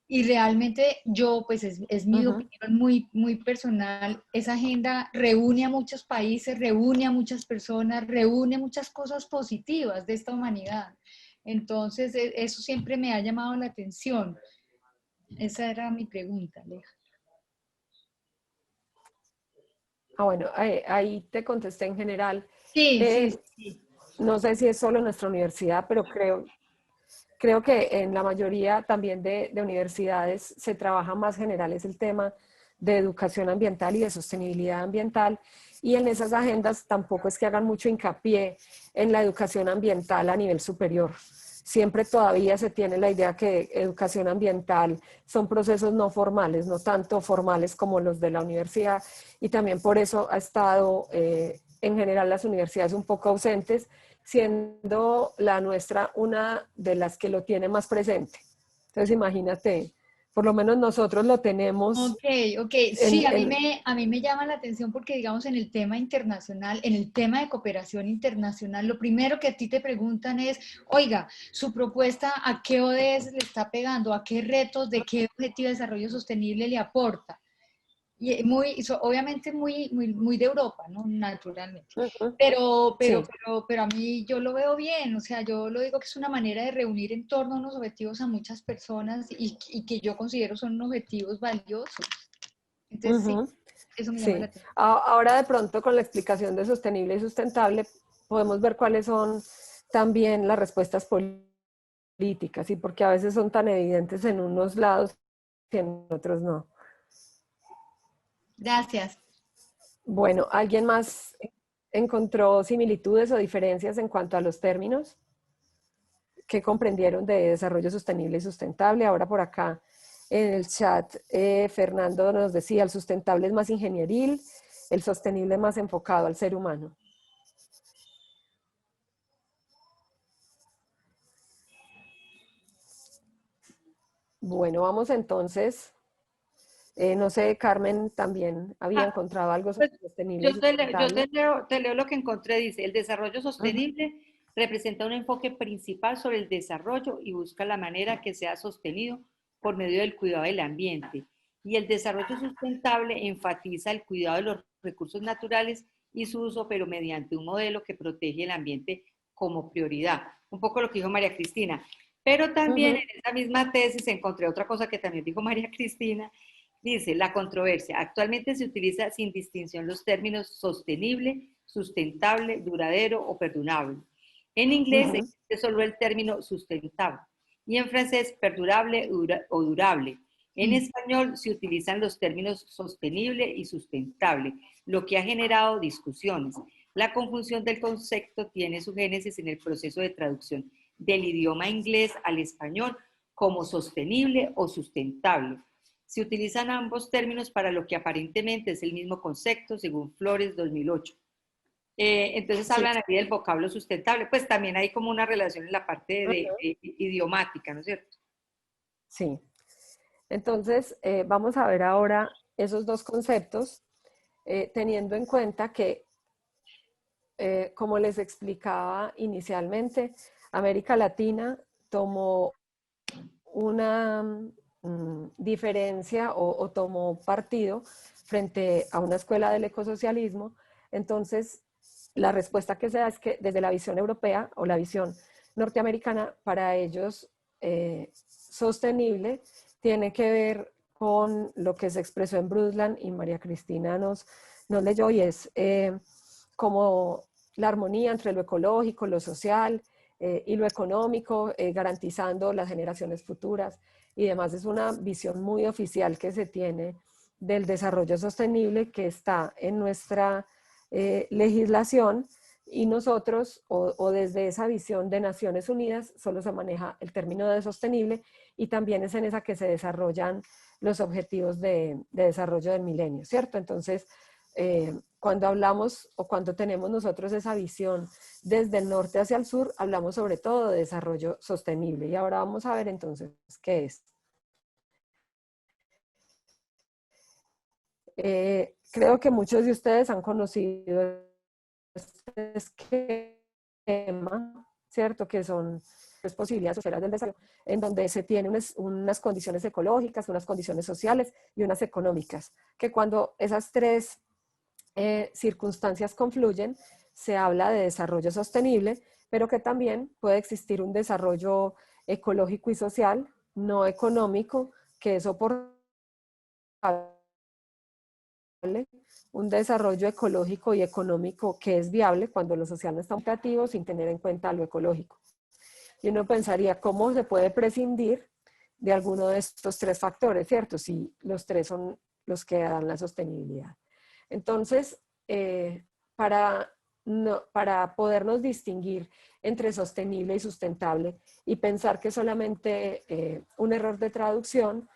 y realmente yo, pues es mi opinión muy, muy personal, esa agenda reúne a muchos países, reúne a muchas personas, reúne muchas cosas positivas de esta humanidad. Entonces, eso siempre me ha llamado la atención. Esa era mi pregunta, Aleja. Bueno, ahí te contesté en general. Sí. No sé si es solo en nuestra universidad, pero creo que en la mayoría también de universidades se trabaja más general es el tema de educación ambiental y de sostenibilidad ambiental. Y en esas agendas tampoco es que hagan mucho hincapié en la educación ambiental a nivel superior. Siempre todavía se tiene la idea que educación ambiental son procesos no formales, no tanto formales como los de la universidad, y también por eso ha estado en general las universidades un poco ausentes, siendo la nuestra una de las que lo tiene más presente. Entonces imagínate, por lo menos nosotros lo tenemos. Ok. Sí, a mí me llama la atención porque, digamos, en el tema internacional, en el tema de cooperación internacional, lo primero que a ti te preguntan es, oiga, su propuesta, ¿a qué ODS le está pegando? ¿A qué retos, de qué objetivo de desarrollo sostenible le aporta? Y obviamente muy de Europa, ¿no? Naturalmente. Pero a mí yo lo veo bien, o sea, yo lo digo que es una manera de reunir en torno a unos objetivos a muchas personas y que yo considero son objetivos valiosos. Entonces, sí, eso me llama la atención. Ahora de pronto con la explicación de sostenible y sustentable podemos ver cuáles son también las respuestas políticas y por qué a veces son tan evidentes en unos lados y en otros no. Gracias. Bueno, ¿alguien más encontró similitudes o diferencias en cuanto a los términos que comprendieron de desarrollo sostenible y sustentable? Ahora por acá en el chat, Fernando nos decía, el sustentable es más ingenieril, el sostenible más enfocado al ser humano. Bueno, vamos entonces. No sé, Carmen también había encontrado algo sobre sostenible y sustentable. Te leo lo que encontré. Dice, el desarrollo sostenible representa un enfoque principal sobre el desarrollo y busca la manera que sea sostenido por medio del cuidado del ambiente. Y el desarrollo sustentable enfatiza el cuidado de los recursos naturales y su uso, pero mediante un modelo que protege el ambiente como prioridad. Un poco lo que dijo María Cristina. Pero también en esa misma tesis encontré otra cosa que también dijo María Cristina, Dice, la controversia. Actualmente se utiliza sin distinción los términos sostenible, sustentable, duradero o perdurable. En inglés existe solo el término sustentable y en francés perdurable o durable. En español se utilizan los términos sostenible y sustentable, lo que ha generado discusiones. La confusión del concepto tiene su génesis en el proceso de traducción del idioma inglés al español como sostenible o sustentable. Se utilizan ambos términos para lo que aparentemente es el mismo concepto, según Flores 2008. Entonces Sí. hablan aquí del vocablo sustentable, pues también hay como una relación en la parte de idiomática, ¿no es cierto? Sí. Entonces, vamos a ver ahora esos dos conceptos, teniendo en cuenta que, como les explicaba inicialmente, América Latina tomó una diferencia o tomó partido frente a una escuela del ecosocialismo. Entonces, la respuesta que se da es que desde la visión europea o la visión norteamericana, para ellos sostenible tiene que ver con lo que se expresó en Brundtland y María Cristina nos leyó, y es como la armonía entre lo ecológico, lo social y lo económico, garantizando las generaciones futuras y demás. Es una visión muy oficial que se tiene del desarrollo sostenible que está en nuestra legislación, y nosotros, o desde esa visión de Naciones Unidas, solo se maneja el término de sostenible, y también es en esa que se desarrollan los objetivos de desarrollo del milenio, ¿cierto? Entonces, cuando hablamos o cuando tenemos nosotros esa visión desde el norte hacia el sur, hablamos sobre todo de desarrollo sostenible. Y ahora vamos a ver entonces qué es. Creo que muchos de ustedes han conocido este esquema, ¿cierto? Que son las posibilidades sociales del desarrollo, en donde se tienen unas condiciones ecológicas, unas condiciones sociales y unas económicas, que cuando esas tres circunstancias confluyen, se habla de desarrollo sostenible, pero que también puede existir un desarrollo ecológico y social, no económico, que es soportable, un desarrollo ecológico y económico que es viable cuando lo social no está operativo sin tener en cuenta lo ecológico. Y uno pensaría, ¿cómo se puede prescindir de alguno de estos tres factores, ¿cierto? Si los tres son los que dan la sostenibilidad. Entonces, para podernos distinguir entre sostenible y sustentable y pensar que solamente un error de traducción,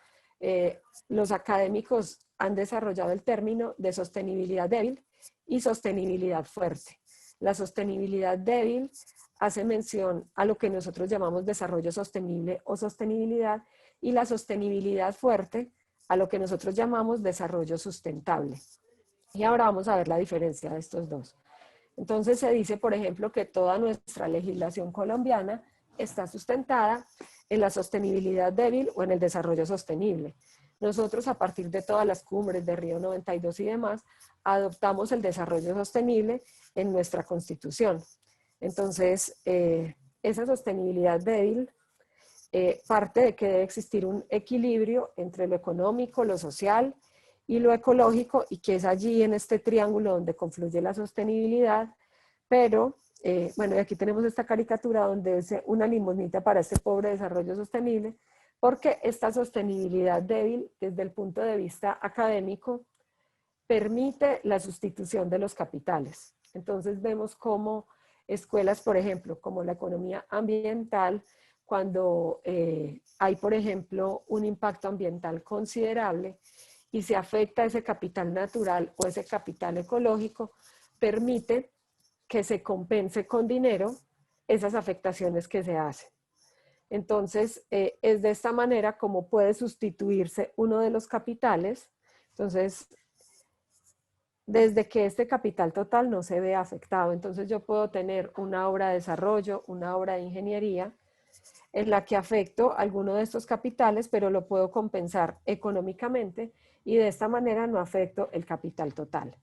los académicos han desarrollado el término de sostenibilidad débil y sostenibilidad fuerte. La sostenibilidad débil hace mención a lo que nosotros llamamos desarrollo sostenible o sostenibilidad, y la sostenibilidad fuerte a lo que nosotros llamamos desarrollo sustentable. Y ahora vamos a ver la diferencia de estos dos. Entonces se dice, por ejemplo, que toda nuestra legislación colombiana está sustentada en la sostenibilidad débil o en el desarrollo sostenible. Nosotros, a partir de todas las cumbres de Río 92 y demás, adoptamos el desarrollo sostenible en nuestra Constitución. Entonces, esa sostenibilidad débil parte de que debe existir un equilibrio entre lo económico, lo social y lo ecológico, y que es allí en este triángulo donde confluye la sostenibilidad. Pero, bueno, y aquí tenemos esta caricatura donde es una limonita para este pobre desarrollo sostenible, porque esta sostenibilidad débil, desde el punto de vista académico, permite la sustitución de los capitales. Entonces vemos cómo escuelas, por ejemplo, como la economía ambiental, cuando hay, por ejemplo, un impacto ambiental considerable y se afecta ese capital natural o ese capital ecológico, permite que se compense con dinero esas afectaciones que se hacen. Entonces, es de esta manera como puede sustituirse uno de los capitales. Entonces, desde que este capital total no se ve afectado. Entonces yo puedo tener una obra de desarrollo, una obra de ingeniería, en la que afecto alguno de estos capitales, pero lo puedo compensar económicamente, y de esta manera no afecto el capital total.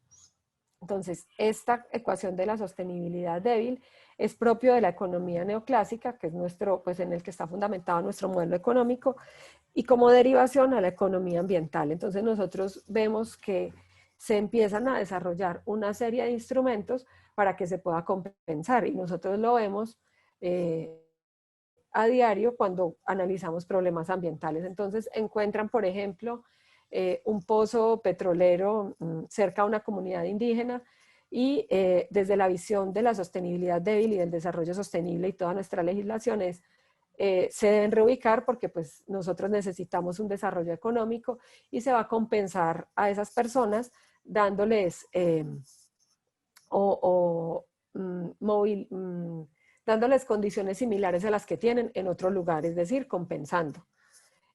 Entonces, esta ecuación de la sostenibilidad débil es propio de la economía neoclásica, que es nuestro, pues en el que está fundamentado nuestro modelo económico, y como derivación a la economía ambiental. Entonces nosotros vemos que se empiezan a desarrollar una serie de instrumentos para que se pueda compensar, y nosotros lo vemos a diario cuando analizamos problemas ambientales. Entonces encuentran, por ejemplo, un pozo petrolero cerca a una comunidad indígena y desde la visión de la sostenibilidad débil y del desarrollo sostenible y toda nuestra legislación es, se deben reubicar porque pues nosotros necesitamos un desarrollo económico y se va a compensar a esas personas dándoles dándoles condiciones similares a las que tienen en otro lugar, es decir, compensando.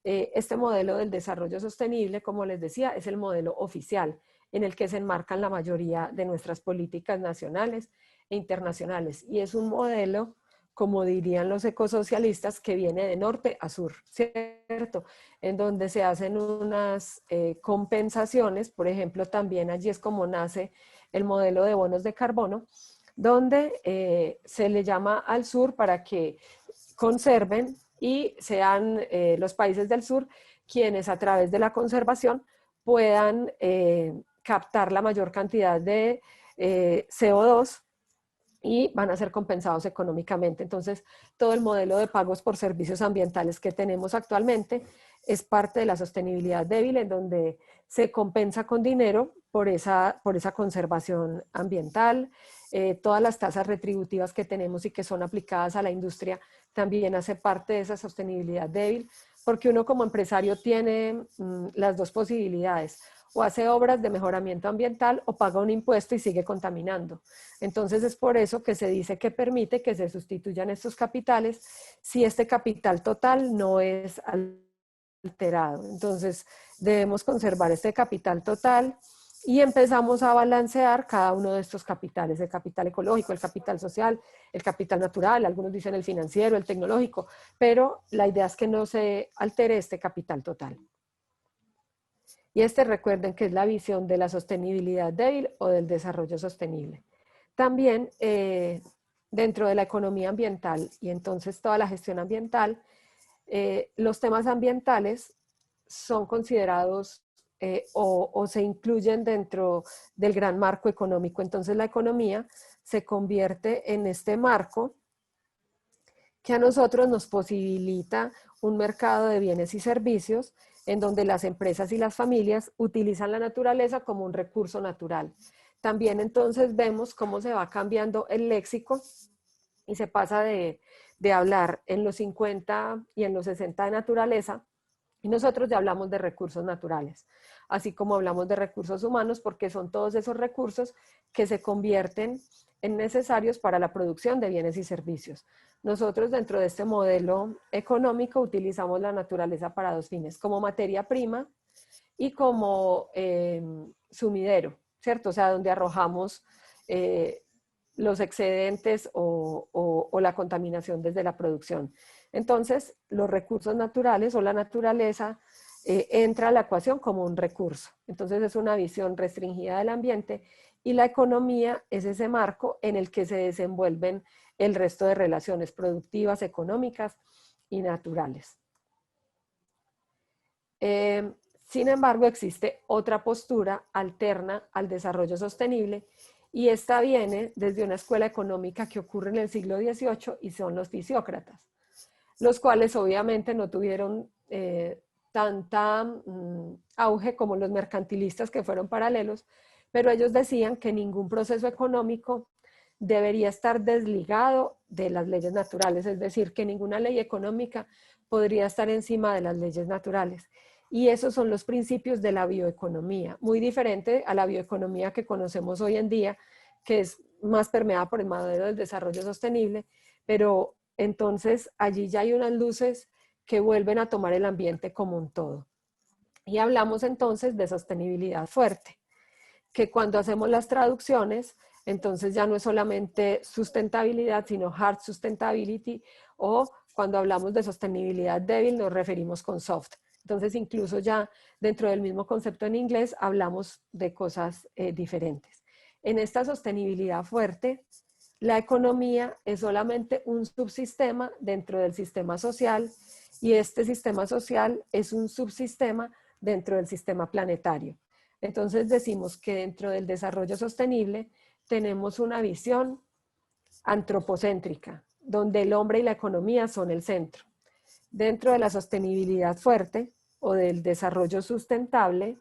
Este modelo del desarrollo sostenible, como les decía, es el modelo oficial en el que se enmarcan la mayoría de nuestras políticas nacionales e internacionales. Y es un modelo, como dirían los ecosocialistas, que viene de norte a sur, ¿cierto? En donde se hacen unas compensaciones, por ejemplo, también allí es como nace el modelo de bonos de carbono, donde se le llama al sur para que conserven y sean los países del sur quienes a través de la conservación puedan captar la mayor cantidad de CO2 y van a ser compensados económicamente. Entonces, todo el modelo de pagos por servicios ambientales que tenemos actualmente es parte de la sostenibilidad débil, en donde se compensa con dinero por esa conservación ambiental. Todas las tasas retributivas que tenemos y que son aplicadas a la industria también hace parte de esa sostenibilidad débil, porque uno como empresario tiene las dos posibilidades: o hace obras de mejoramiento ambiental o paga un impuesto y sigue contaminando. Entonces es por eso que se dice que permite que se sustituyan estos capitales si este capital total no es alterado. Entonces debemos conservar este capital total y empezamos a balancear cada uno de estos capitales: el capital ecológico, el capital social, el capital natural, algunos dicen el financiero, el tecnológico, pero la idea es que no se altere este capital total. Y recuerden que es la visión de la sostenibilidad débil o del desarrollo sostenible. También dentro de la economía ambiental y entonces toda la gestión ambiental, los temas ambientales son considerados o se incluyen dentro del gran marco económico. Entonces la economía se convierte en este marco que a nosotros nos posibilita un mercado de bienes y servicios en donde las empresas y las familias utilizan la naturaleza como un recurso natural. También entonces vemos cómo se va cambiando el léxico y se pasa de hablar en los 50 y en los 60 de naturaleza, y nosotros ya hablamos de recursos naturales, así como hablamos de recursos humanos, porque son todos esos recursos que se convierten en necesarios para la producción de bienes y servicios. Nosotros dentro de este modelo económico utilizamos la naturaleza para dos fines: como materia prima y como sumidero, ¿cierto? O sea, donde arrojamos los excedentes o la contaminación desde la producción. Entonces, los recursos naturales o la naturaleza entra a la ecuación como un recurso. Entonces, es una visión restringida del ambiente y la economía es ese marco en el que se desenvuelven el resto de relaciones productivas, económicas y naturales. Sin embargo, existe otra postura alterna al desarrollo sostenible y esta viene desde una escuela económica que ocurre en el siglo XVIII y son los fisiócratas, los cuales obviamente no tuvieron tanta auge como los mercantilistas, que fueron paralelos, pero ellos decían que ningún proceso económico debería estar desligado de las leyes naturales, es decir, que ninguna ley económica podría estar encima de las leyes naturales. Y esos son los principios de la bioeconomía, muy diferente a la bioeconomía que conocemos hoy en día, que es más permeada por el modelo del desarrollo sostenible, pero entonces allí ya hay unas luces que vuelven a tomar el ambiente como un todo. Y hablamos entonces de sostenibilidad fuerte, que cuando hacemos las traducciones, entonces ya no es solamente sustentabilidad, sino hard sustainability, o cuando hablamos de sostenibilidad débil nos referimos con soft. Entonces, incluso ya dentro del mismo concepto en inglés hablamos de cosas diferentes. En esta sostenibilidad fuerte La economía es solamente un subsistema dentro del sistema social y este sistema social es un subsistema dentro del sistema planetario. Entonces decimos que dentro del desarrollo sostenible tenemos una visión antropocéntrica, donde el hombre y la economía son el centro. Dentro de la sostenibilidad fuerte o del desarrollo sustentable,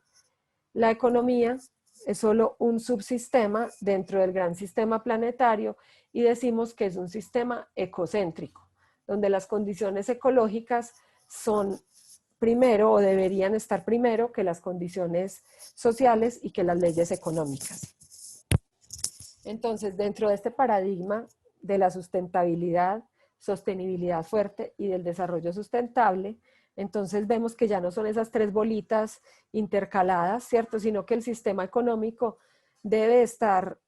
la economía es solo un subsistema dentro del gran sistema planetario y decimos que es un sistema ecocéntrico, donde las condiciones ecológicas son primero o deberían estar primero que las condiciones sociales y que las leyes económicas. Entonces, dentro de este paradigma de la sustentabilidad, sostenibilidad fuerte y del desarrollo sustentable, entonces vemos que ya no son esas tres bolitas intercaladas, ¿cierto? Sino que el sistema económico debe estar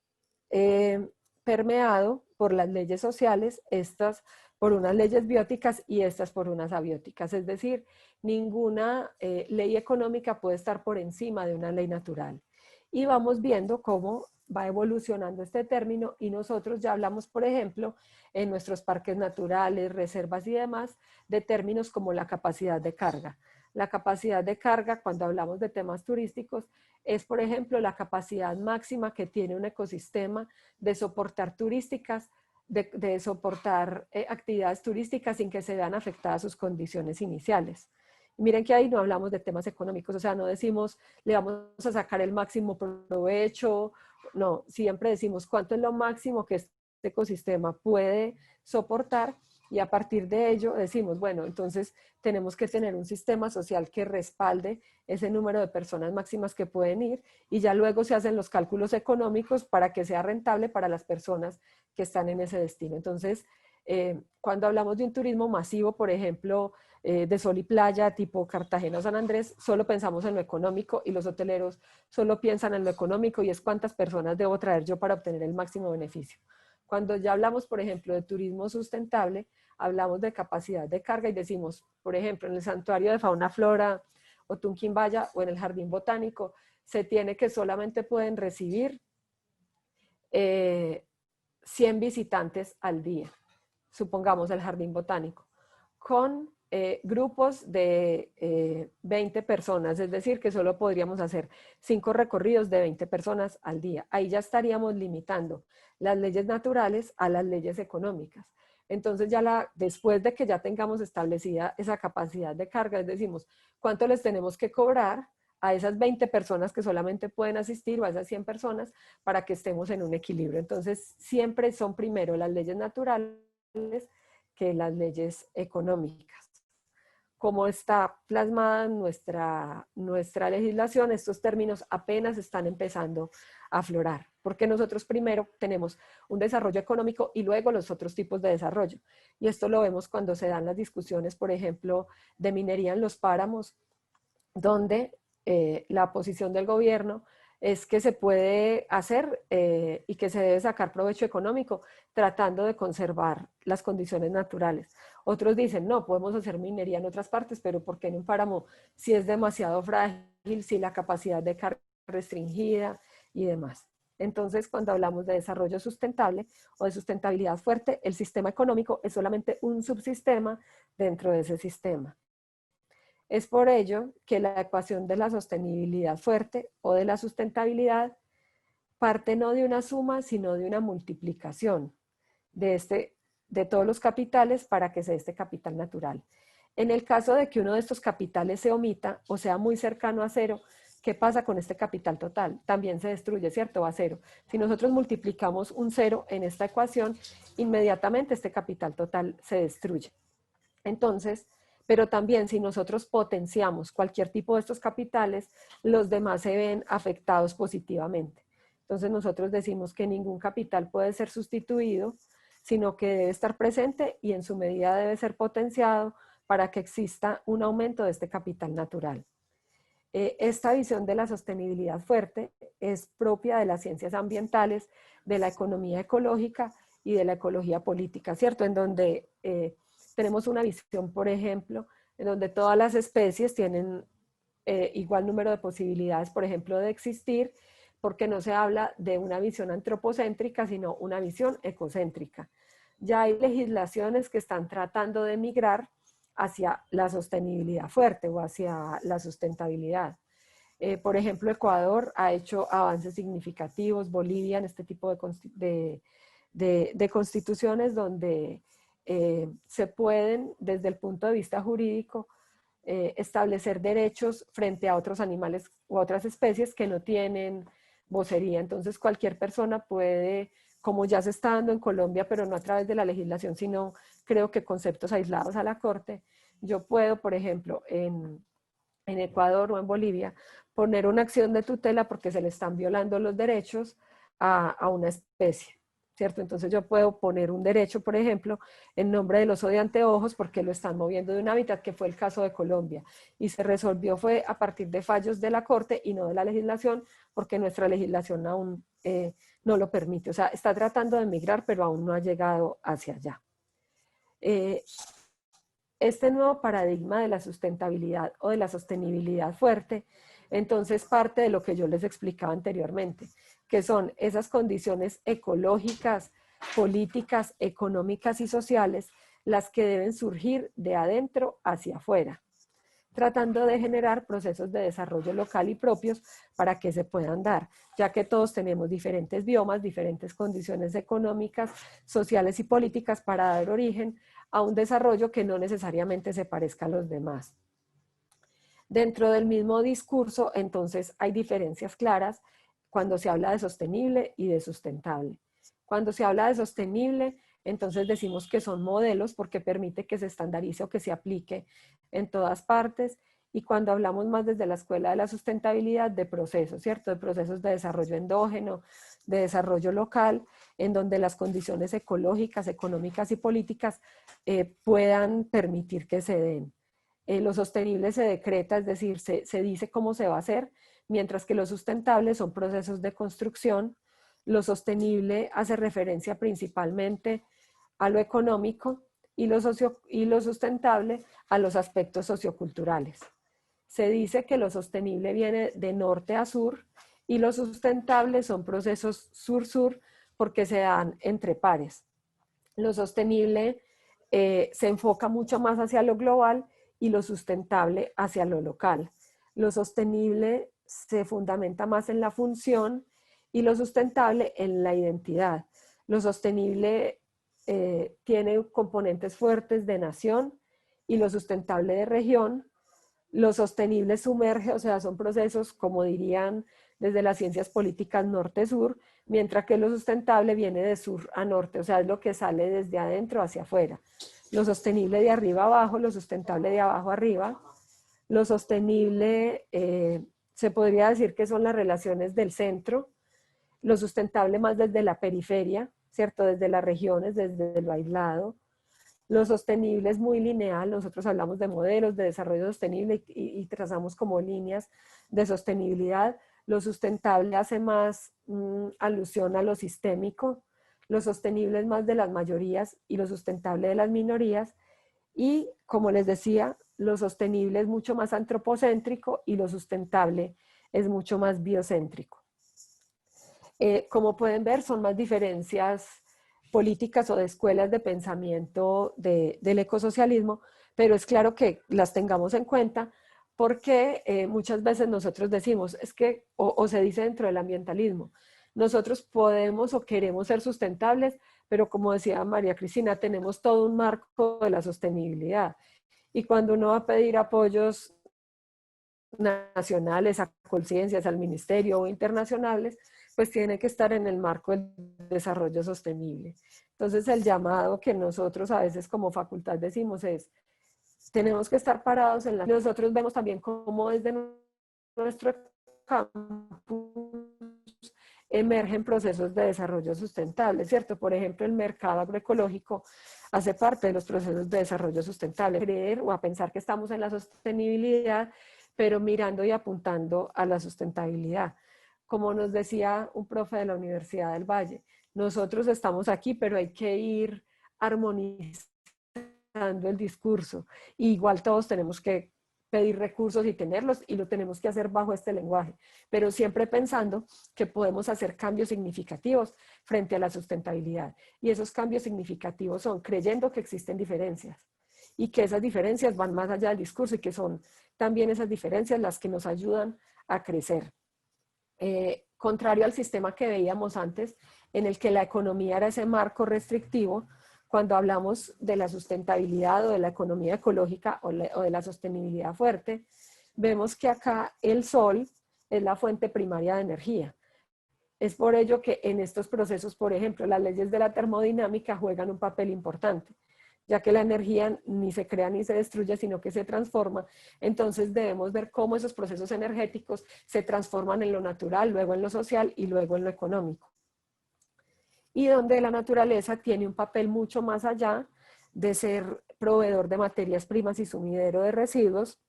permeado por las leyes sociales, estas por unas leyes bióticas y estas por unas abióticas. Es decir, ninguna ley económica puede estar por encima de una ley natural. Y vamos viendo cómo va evolucionando este término y nosotros ya hablamos, por ejemplo, en nuestros parques naturales, reservas y demás, de términos como la capacidad de carga. La capacidad de carga, cuando hablamos de temas turísticos, es, por ejemplo, la capacidad máxima que tiene un ecosistema de soportar turísticas, de soportar actividades turísticas sin que se vean afectadas sus condiciones iniciales. Miren que ahí no hablamos de temas económicos, o sea, no decimos le vamos a sacar el máximo provecho, no, siempre decimos cuánto es lo máximo que este ecosistema puede soportar y a partir de ello decimos, bueno, entonces tenemos que tener un sistema social que respalde ese número de personas máximas que pueden ir y ya luego se hacen los cálculos económicos para que sea rentable para las personas que están en ese destino. Entonces, cuando hablamos de un turismo masivo, por ejemplo, de sol y playa, tipo Cartagena o San Andrés, solo pensamos en lo económico y los hoteleros solo piensan en lo económico y es cuántas personas debo traer yo para obtener el máximo beneficio. Cuando ya hablamos, por ejemplo, de turismo sustentable, hablamos de capacidad de carga y decimos, por ejemplo, en el Santuario de Fauna Flora o Tunquimbayá o en el Jardín Botánico, se tiene que solamente pueden recibir 100 visitantes al día, supongamos el Jardín Botánico, con grupos de 20 personas, es decir, que solo podríamos hacer 5 recorridos de 20 personas al día. Ahí ya estaríamos limitando las leyes naturales a las leyes económicas. Entonces ya después de que ya tengamos establecida esa capacidad de carga, decimos, ¿cuánto les tenemos que cobrar a esas 20 personas que solamente pueden asistir o a esas 100 personas para que estemos en un equilibrio? Entonces siempre son primero las leyes naturales que las leyes económicas. Como está plasmada en nuestra legislación, estos términos apenas están empezando a aflorar, porque nosotros primero tenemos un desarrollo económico y luego los otros tipos de desarrollo. Y esto lo vemos cuando se dan las discusiones, por ejemplo, de minería en los páramos, donde la posición del gobierno es que se puede hacer y que se debe sacar provecho económico tratando de conservar las condiciones naturales. Otros dicen, no, podemos hacer minería en otras partes, pero ¿por qué en un páramo si es demasiado frágil, si la capacidad de carga es restringida y demás? Entonces, cuando hablamos de desarrollo sustentable o de sustentabilidad fuerte, el sistema económico es solamente un subsistema dentro de ese sistema. Es por ello que la ecuación de la sostenibilidad fuerte o de la sustentabilidad parte no de una suma, sino de una multiplicación de todos los capitales para que se dé este capital natural. En el caso de que uno de estos capitales se omita o sea muy cercano a cero, ¿qué pasa con este capital total? También se destruye, ¿cierto? Va a cero. Si nosotros multiplicamos un cero en esta ecuación, inmediatamente este capital total se destruye. Entonces, pero también si nosotros potenciamos cualquier tipo de estos capitales, los demás se ven afectados positivamente. Entonces nosotros decimos que ningún capital puede ser sustituido, sino que debe estar presente y en su medida debe ser potenciado para que exista un aumento de este capital natural. Esta visión de la sostenibilidad fuerte es propia de las ciencias ambientales, de la economía ecológica y de la ecología política, ¿cierto? En donde tenemos una visión, por ejemplo, en donde todas las especies tienen igual número de posibilidades, por ejemplo, de existir, porque no se habla de una visión antropocéntrica, sino una visión ecocéntrica. Ya hay legislaciones que están tratando de migrar hacia la sostenibilidad fuerte o hacia la sustentabilidad. Por ejemplo, Ecuador ha hecho avances significativos, Bolivia en este tipo de constituciones donde se pueden, desde el punto de vista jurídico, establecer derechos frente a otros animales u otras especies que no tienen vocería. Entonces cualquier persona puede, como ya se está dando en Colombia, pero no a través de la legislación, sino creo que conceptos aislados a la Corte, yo puedo, por ejemplo, en Ecuador o en Bolivia, poner una acción de tutela porque se le están violando los derechos a una especie, ¿cierto? Entonces yo puedo poner un derecho, por ejemplo, en nombre del oso de anteojos porque lo están moviendo de un hábitat, que fue el caso de Colombia, y se resolvió fue a partir de fallos de la Corte y no de la legislación, porque nuestra legislación aún no lo permite. O sea, está tratando de migrar, pero aún no ha llegado hacia allá. Este nuevo paradigma de la sustentabilidad o de la sostenibilidad fuerte, entonces parte de lo que yo les explicaba anteriormente, que son esas condiciones ecológicas, políticas, económicas y sociales, las que deben surgir de adentro hacia afuera, tratando de generar procesos de desarrollo local y propios para que se puedan dar, ya que todos tenemos diferentes biomas, diferentes condiciones económicas, sociales y políticas para dar origen a un desarrollo que no necesariamente se parezca a los demás. Dentro del mismo discurso, entonces, hay diferencias claras cuando se habla de sostenible y de sustentable. Cuando se habla de sostenible, entonces decimos que son modelos porque permite que se estandarice o que se aplique en todas partes. Y cuando hablamos más desde la escuela de la sustentabilidad, de procesos, ¿cierto? De procesos de desarrollo endógeno, de desarrollo local, en donde las condiciones ecológicas, económicas y políticas puedan permitir que se den. Lo sostenible se decreta, es decir, se dice cómo se va a hacer, mientras que lo sustentable son procesos de construcción. Lo sostenible hace referencia principalmente a lo económico y lo sustentable a los aspectos socioculturales. Se dice que lo sostenible viene de norte a sur y lo sustentable son procesos sur-sur porque se dan entre pares. Lo sostenible se enfoca mucho más hacia lo global y lo sustentable hacia lo local. Lo sostenible se fundamenta más en la función y lo sustentable en la identidad. Lo sostenible tiene componentes fuertes de nación y lo sustentable de región. Lo sostenible sumerge, o sea, son procesos, como dirían desde las ciencias políticas, norte-sur, mientras que lo sustentable viene de sur a norte, o sea, es lo que sale desde adentro hacia afuera. Lo sostenible de arriba a abajo, lo sustentable de abajo a arriba. Lo sostenible se podría decir que son las relaciones del centro, lo sustentable más desde la periferia, ¿cierto? Desde las regiones, desde lo aislado. Lo sostenible es muy lineal, nosotros hablamos de modelos de desarrollo sostenible y trazamos como líneas de sostenibilidad. Lo sustentable hace más alusión a lo sistémico, lo sostenible es más de las mayorías y lo sustentable de las minorías. Y como les decía, lo sostenible es mucho más antropocéntrico y lo sustentable es mucho más biocéntrico. Como pueden ver, son más diferencias políticas o de escuelas de pensamiento del ecosocialismo, pero es claro que las tengamos en cuenta porque muchas veces nosotros decimos, es que, o se dice dentro del ambientalismo, nosotros podemos o queremos ser sustentables, pero como decía María Cristina, tenemos todo un marco de la sostenibilidad. Y cuando uno va a pedir apoyos nacionales, a conciencias, al ministerio o internacionales, pues tiene que estar en el marco del desarrollo sostenible. Entonces el llamado que nosotros a veces como facultad decimos es, tenemos que estar parados en la... Nosotros vemos también cómo desde nuestro campus emergen procesos de desarrollo sustentable, ¿cierto? Por ejemplo, el mercado agroecológico hace parte de los procesos de desarrollo sustentable. Creer o a pensar que estamos en la sostenibilidad, pero mirando y apuntando a la sustentabilidad. Como nos decía un profe de la Universidad del Valle, nosotros estamos aquí, pero hay que ir armonizando el discurso. Y igual todos tenemos que pedir recursos y tenerlos, y lo tenemos que hacer bajo este lenguaje, pero siempre pensando que podemos hacer cambios significativos frente a la sustentabilidad. Y esos cambios significativos son creyendo que existen diferencias y que esas diferencias van más allá del discurso y que son también esas diferencias las que nos ayudan a crecer. Contrario al sistema que veíamos antes, en el que la economía era ese marco restrictivo, cuando hablamos de la sustentabilidad o de la economía ecológica o de la sostenibilidad fuerte, vemos que acá el sol es la fuente primaria de energía. Es por ello que en estos procesos, por ejemplo, las leyes de la termodinámica juegan un papel importante, ya que la energía ni se crea ni se destruye, sino que se transforma. Entonces debemos ver cómo esos procesos energéticos se transforman en lo natural, luego en lo social y luego en lo económico. Y donde la naturaleza tiene un papel mucho más allá de ser proveedor de materias primas y sumidero de residuos,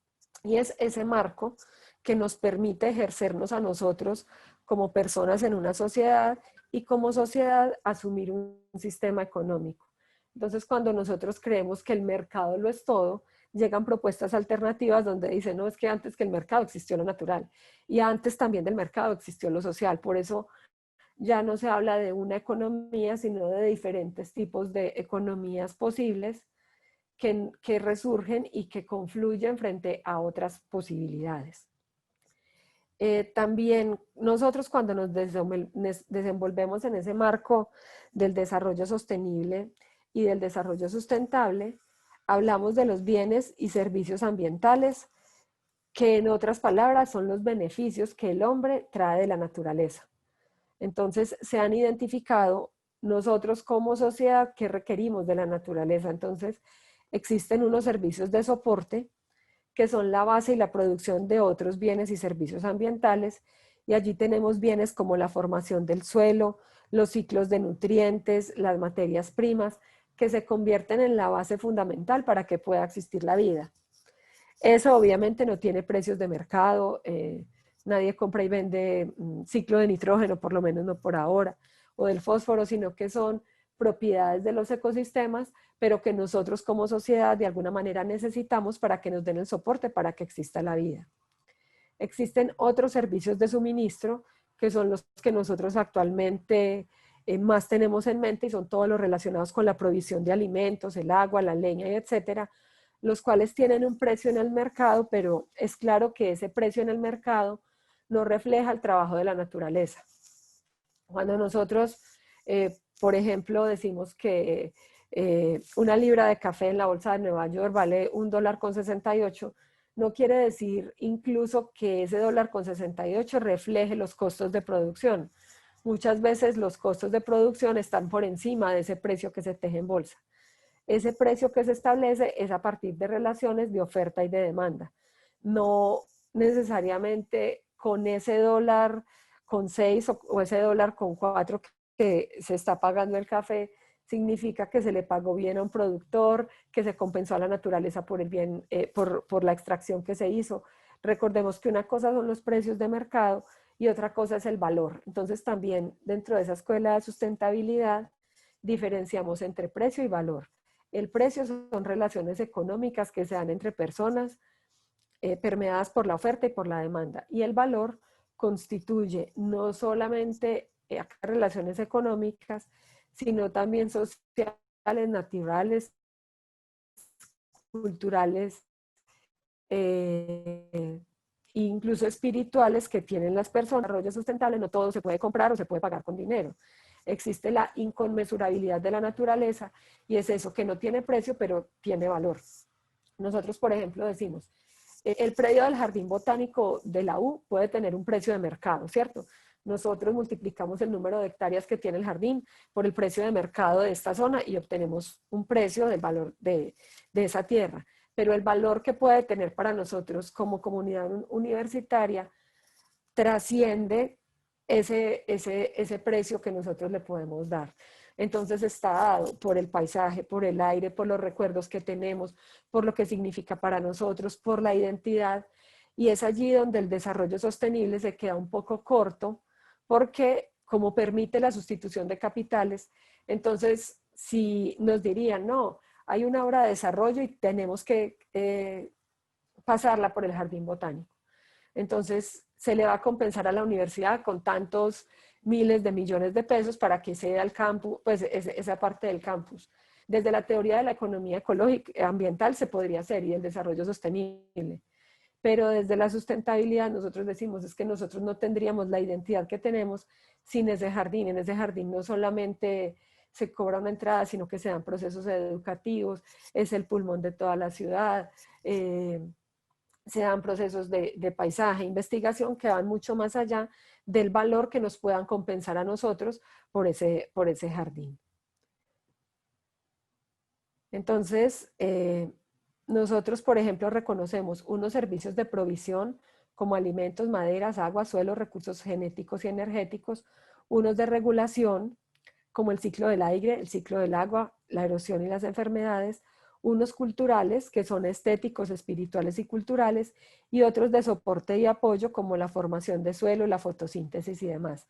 y es ese marco que nos permite ejercernos a nosotros como personas en una sociedad y como sociedad asumir un sistema económico. Entonces, cuando nosotros creemos que el mercado lo es todo, llegan propuestas alternativas donde dicen, no, es que antes que el mercado existió lo natural y antes también del mercado existió lo social. Por eso ya no se habla de una economía, sino de diferentes tipos de economías posibles que resurgen y que confluyen frente a otras posibilidades. También nosotros cuando nos desenvolvemos en ese marco del desarrollo sostenible y del desarrollo sustentable, hablamos de los bienes y servicios ambientales, que en otras palabras son los beneficios que el hombre trae de la naturaleza. Entonces se han identificado nosotros como sociedad que requerimos de la naturaleza. Entonces existen unos servicios de soporte que son la base y la producción de otros bienes y servicios ambientales, y allí tenemos bienes como la formación del suelo, los ciclos de nutrientes, las materias primas, que se convierten en la base fundamental para que pueda existir la vida. Eso obviamente no tiene precios de mercado, nadie compra y vende ciclo de nitrógeno, por lo menos no por ahora, o del fósforo, sino que son propiedades de los ecosistemas, pero que nosotros como sociedad de alguna manera necesitamos para que nos den el soporte para que exista la vida. Existen otros servicios de suministro que son los que nosotros actualmente más tenemos en mente, y son todos los relacionados con la provisión de alimentos, el agua, la leña, y etcétera, los cuales tienen un precio en el mercado, pero es claro que ese precio en el mercado no refleja el trabajo de la naturaleza. Cuando nosotros, por ejemplo, decimos que una libra de café en la bolsa de Nueva York vale $1.68, no quiere decir incluso que ese $1.68 refleje los costos de producción. Muchas veces los costos de producción están por encima de ese precio que se teje en bolsa. Ese precio que se establece es a partir de relaciones de oferta y de demanda. No necesariamente con ese dólar con 6 o ese dólar con 4 que se está pagando el café, significa que se le pagó bien a un productor, que se compensó a la naturaleza por el bien, por la extracción que se hizo. Recordemos que una cosa son los precios de mercado y otra cosa es el valor. Entonces también dentro de esa escuela de sustentabilidad diferenciamos entre precio y valor. El precio son relaciones económicas que se dan entre personas, permeadas por la oferta y por la demanda. Y el valor constituye no solamente relaciones económicas, sino también sociales, naturales, culturales, incluso espirituales que tienen las personas. El desarrollo sustentable no todo se puede comprar o se puede pagar con dinero. Existe la inconmensurabilidad de la naturaleza y es eso que no tiene precio pero tiene valor. Nosotros, por ejemplo, decimos, el predio del Jardín Botánico de la U puede tener un precio de mercado, ¿cierto? Nosotros multiplicamos el número de hectáreas que tiene el jardín por el precio de mercado de esta zona y obtenemos un precio del valor de esa tierra. Pero el valor que puede tener para nosotros como comunidad universitaria trasciende ese precio que nosotros le podemos dar. Entonces está dado por el paisaje, por el aire, por los recuerdos que tenemos, por lo que significa para nosotros, por la identidad. Y es allí donde el desarrollo sostenible se queda un poco corto, porque como permite la sustitución de capitales, entonces si nos dirían, no, hay una obra de desarrollo y tenemos que pasarla por el jardín botánico. Entonces, se le va a compensar a la universidad con tantos miles de millones de pesos para que sea el campus, pues esa parte del campus. Desde la teoría de la economía ecológica, ambiental se podría hacer y el desarrollo sostenible. Pero desde la sustentabilidad nosotros decimos es que nosotros no tendríamos la identidad que tenemos sin ese jardín. En ese jardín no solamente se cobra una entrada, sino que se dan procesos educativos, es el pulmón de toda la ciudad, se dan procesos de paisaje, investigación que van mucho más allá del valor que nos puedan compensar a nosotros por ese jardín. Entonces, nosotros, por ejemplo, reconocemos unos servicios de provisión como alimentos, maderas, agua, suelo, recursos genéticos y energéticos, unos de regulación como el ciclo del aire, el ciclo del agua, la erosión y las enfermedades, unos culturales que son estéticos, espirituales y culturales, y otros de soporte y apoyo como la formación de suelo, la fotosíntesis y demás.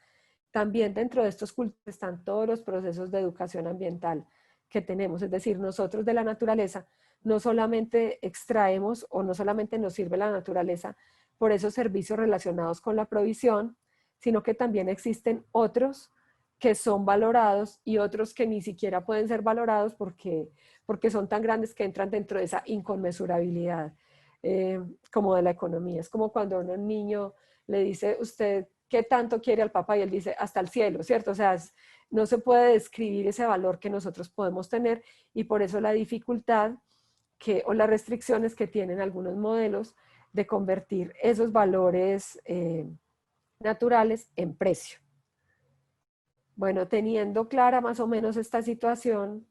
También dentro de estos cultos están todos los procesos de educación ambiental que tenemos, es decir, nosotros de la naturaleza no solamente extraemos o no solamente nos sirve la naturaleza por esos servicios relacionados con la provisión, sino que también existen otros que son valorados y otros que ni siquiera pueden ser valorados porque son tan grandes que entran dentro de esa inconmensurabilidad como de la economía. Es como cuando a un niño le dice, usted, ¿qué tanto quiere al papá? Y él dice, hasta el cielo, ¿cierto? O sea, no se puede describir ese valor que nosotros podemos tener y por eso la dificultad o las restricciones que tienen algunos modelos de convertir esos valores naturales en precio. Bueno, teniendo clara más o menos esta situación,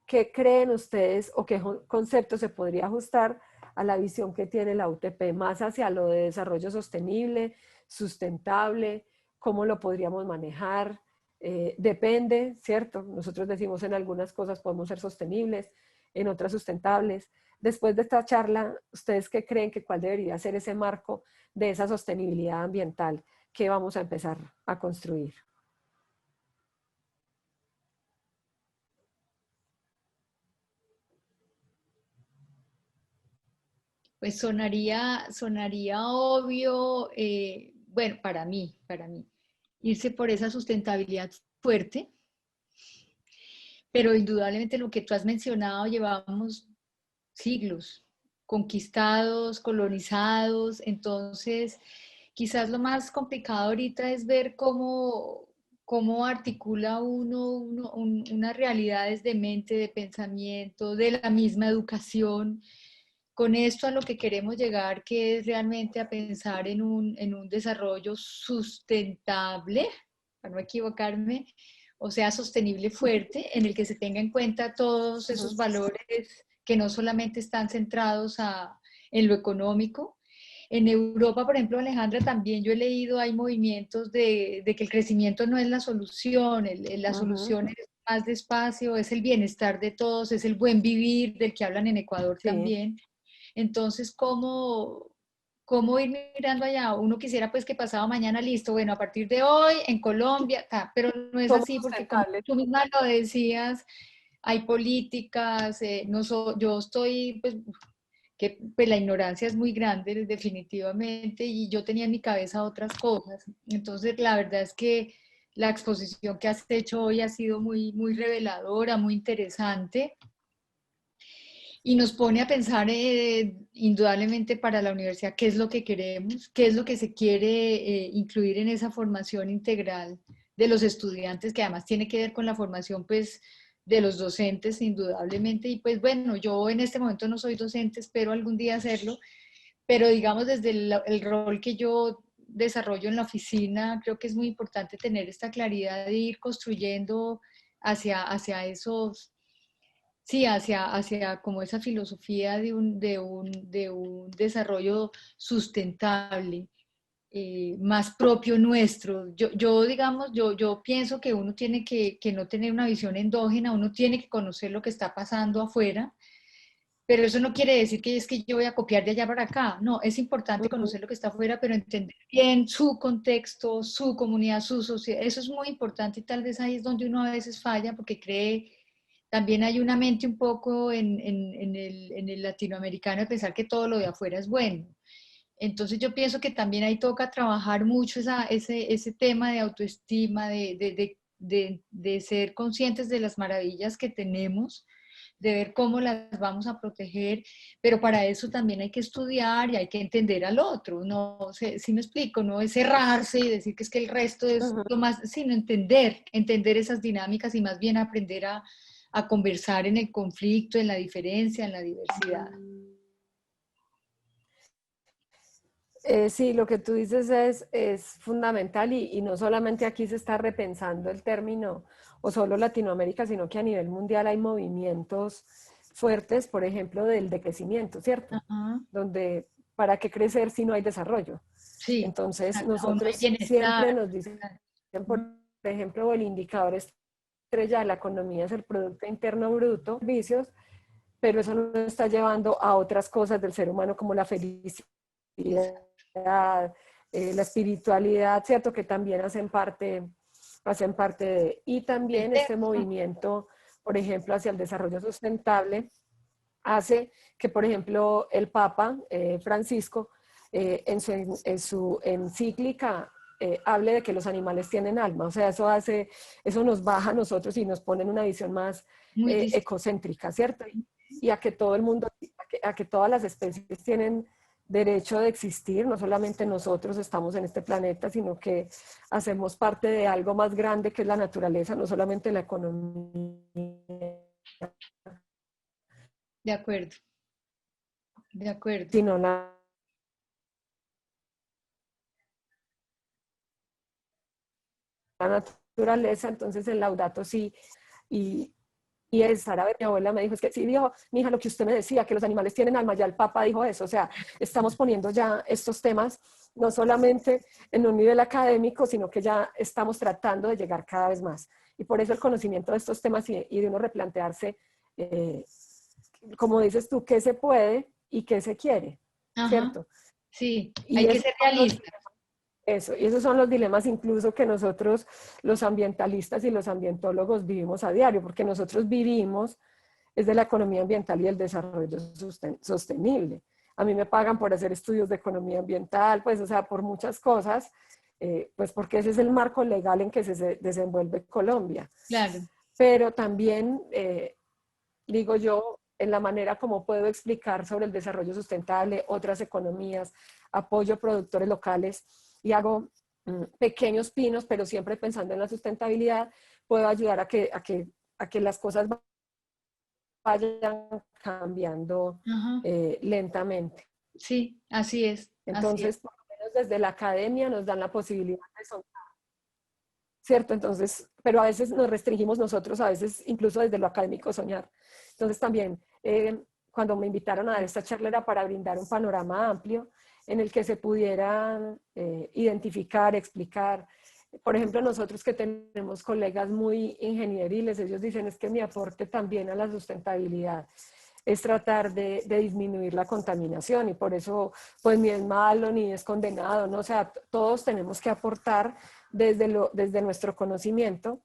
¿qué creen ustedes o qué concepto se podría ajustar a la visión que tiene la UTP más hacia lo de desarrollo sostenible, sustentable? ¿Cómo lo podríamos manejar? Depende, ¿cierto? Nosotros decimos en algunas cosas podemos ser sostenibles, en otras sustentables. Después de esta charla, ¿ustedes qué creen que cuál debería ser ese marco de esa sostenibilidad ambiental que vamos a empezar a construir? Pues sonaría obvio, bueno, para mí, irse por esa sustentabilidad fuerte, pero indudablemente lo que tú has mencionado, llevamos siglos conquistados, colonizados, entonces quizás lo más complicado ahorita es ver cómo articula unas realidades de mente, de pensamiento, de la misma educación, con esto a lo que queremos llegar, que es realmente a pensar en un desarrollo sustentable, para no equivocarme, o sea, sostenible fuerte, en el que se tenga en cuenta todos esos valores que no solamente están centrados en lo económico. En Europa, por ejemplo, Alejandra, también yo he leído, hay movimientos de que el crecimiento no es la solución, la solución es más despacio, es el bienestar de todos, es el buen vivir del que hablan en Ecuador Sí. también. Entonces, ¿cómo ir mirando allá? Uno quisiera pues que pasado mañana, listo, bueno, a partir de hoy en Colombia, pero no es Somos así porque como sustentables. tú misma lo decías, hay políticas, yo estoy, pues, que pues, la ignorancia es muy grande definitivamente y yo tenía en mi cabeza otras cosas. Entonces, la verdad es que la exposición que has hecho hoy ha sido muy, muy reveladora, muy interesante. Y nos pone a pensar indudablemente para la universidad qué es lo que queremos, qué es lo que se quiere incluir en esa formación integral de los estudiantes, que además tiene que ver con la formación pues de los docentes indudablemente. Y pues bueno, yo en este momento no soy docente, espero algún día hacerlo, pero digamos desde el rol que yo desarrollo en la oficina, creo que es muy importante tener esta claridad de ir construyendo hacia esos. Sí, hacia como esa filosofía de un desarrollo sustentable, más propio nuestro. Digamos, yo pienso que uno tiene que no tener una visión endógena, uno tiene que conocer lo que está pasando afuera, pero eso no quiere decir que es que yo voy a copiar de allá para acá. No, es importante conocer lo que está afuera, pero entender bien su contexto, su comunidad, su sociedad. Eso es muy importante y tal vez ahí es donde uno a veces falla porque cree también hay una mente un poco en el latinoamericano de pensar que todo lo de afuera es bueno. Entonces yo pienso que también ahí toca trabajar mucho ese tema de autoestima, de ser conscientes de las maravillas que tenemos, de ver cómo las vamos a proteger, pero para eso también hay que estudiar y hay que entender al otro, no sé si me explico, no es cerrarse y decir que es que el resto es Ujú. lo más, sino entender esas dinámicas y más bien aprender a conversar en el conflicto, en la diferencia, en la diversidad. Sí, lo que tú dices es fundamental y no solamente aquí se está repensando el término o solo Latinoamérica, sino que a nivel mundial hay movimientos fuertes, por ejemplo, del decrecimiento, ¿cierto? Ajá. Donde ¿para qué crecer si no hay desarrollo? Sí, Entonces, exacto, o no hay nosotros bienestar. siempre nos dicen, por ejemplo, el indicador estrella de la economía es el Producto Interno Bruto, servicios, pero eso no está llevando a otras cosas del ser humano como la felicidad, la espiritualidad, ¿cierto? Que también hacen parte de, y El también este tema. movimiento, por ejemplo, hacia el desarrollo sustentable, hace que, por ejemplo, el Papa Francisco, en su encíclica, hable de que los animales tienen alma. O sea, eso nos baja a nosotros y nos pone en una visión más Muy distinto. ecocéntrica, ¿cierto? Y a que todo el mundo, a que todas las especies tienen derecho de existir, no solamente nosotros estamos en este planeta, sino que hacemos parte de algo más grande que es la naturaleza, no solamente la economía, De acuerdo, de acuerdo. sino la naturaleza. Entonces el Laudato Si, y, y el Sara, mi abuela me dijo, es que sí, dijo, mija, lo que usted me decía, que los animales tienen alma, ya el Papa dijo eso, o sea, estamos poniendo ya estos temas no solamente en un nivel académico, sino que ya estamos tratando de llegar cada vez más. Y por eso el conocimiento de estos temas y de uno replantearse, eh, como dices tú, qué se puede y qué se quiere, Ajá, ¿cierto? sí, Y hay que esos ser son los realistas. Eso, y esos son los dilemas incluso que nosotros, los ambientalistas y los ambientólogos, vivimos a diario, porque nosotros vivimos es de la economía ambiental y el desarrollo sostenible. A mí me pagan por hacer estudios de economía ambiental, pues, o sea, por muchas cosas, pues porque ese es el marco legal en que se desenvuelve Colombia. Claro, Pero también, digo yo, en la manera como puedo explicar sobre el desarrollo sustentable, otras economías, apoyo a productores locales y hago pequeños pinos, pero siempre pensando en la sustentabilidad, puedo ayudar a que las cosas vayan cambiando ajá, lentamente. sí, así es, así es. Entonces, por lo menos desde la academia nos dan la posibilidad de soñar, ¿cierto? Entonces, pero a veces nos restringimos nosotros, a veces incluso desde lo académico soñar. Entonces también, cuando me invitaron a dar esta charla era para brindar un panorama amplio en el que se pudieran identificar, explicar. Por ejemplo, nosotros que tenemos colegas muy ingenieriles, ellos dicen es que mi aporte también a la sustentabilidad es tratar de disminuir la contaminación y por eso pues ni es malo ni es condenado, ¿no? O sea, todos tenemos que aportar desde nuestro conocimiento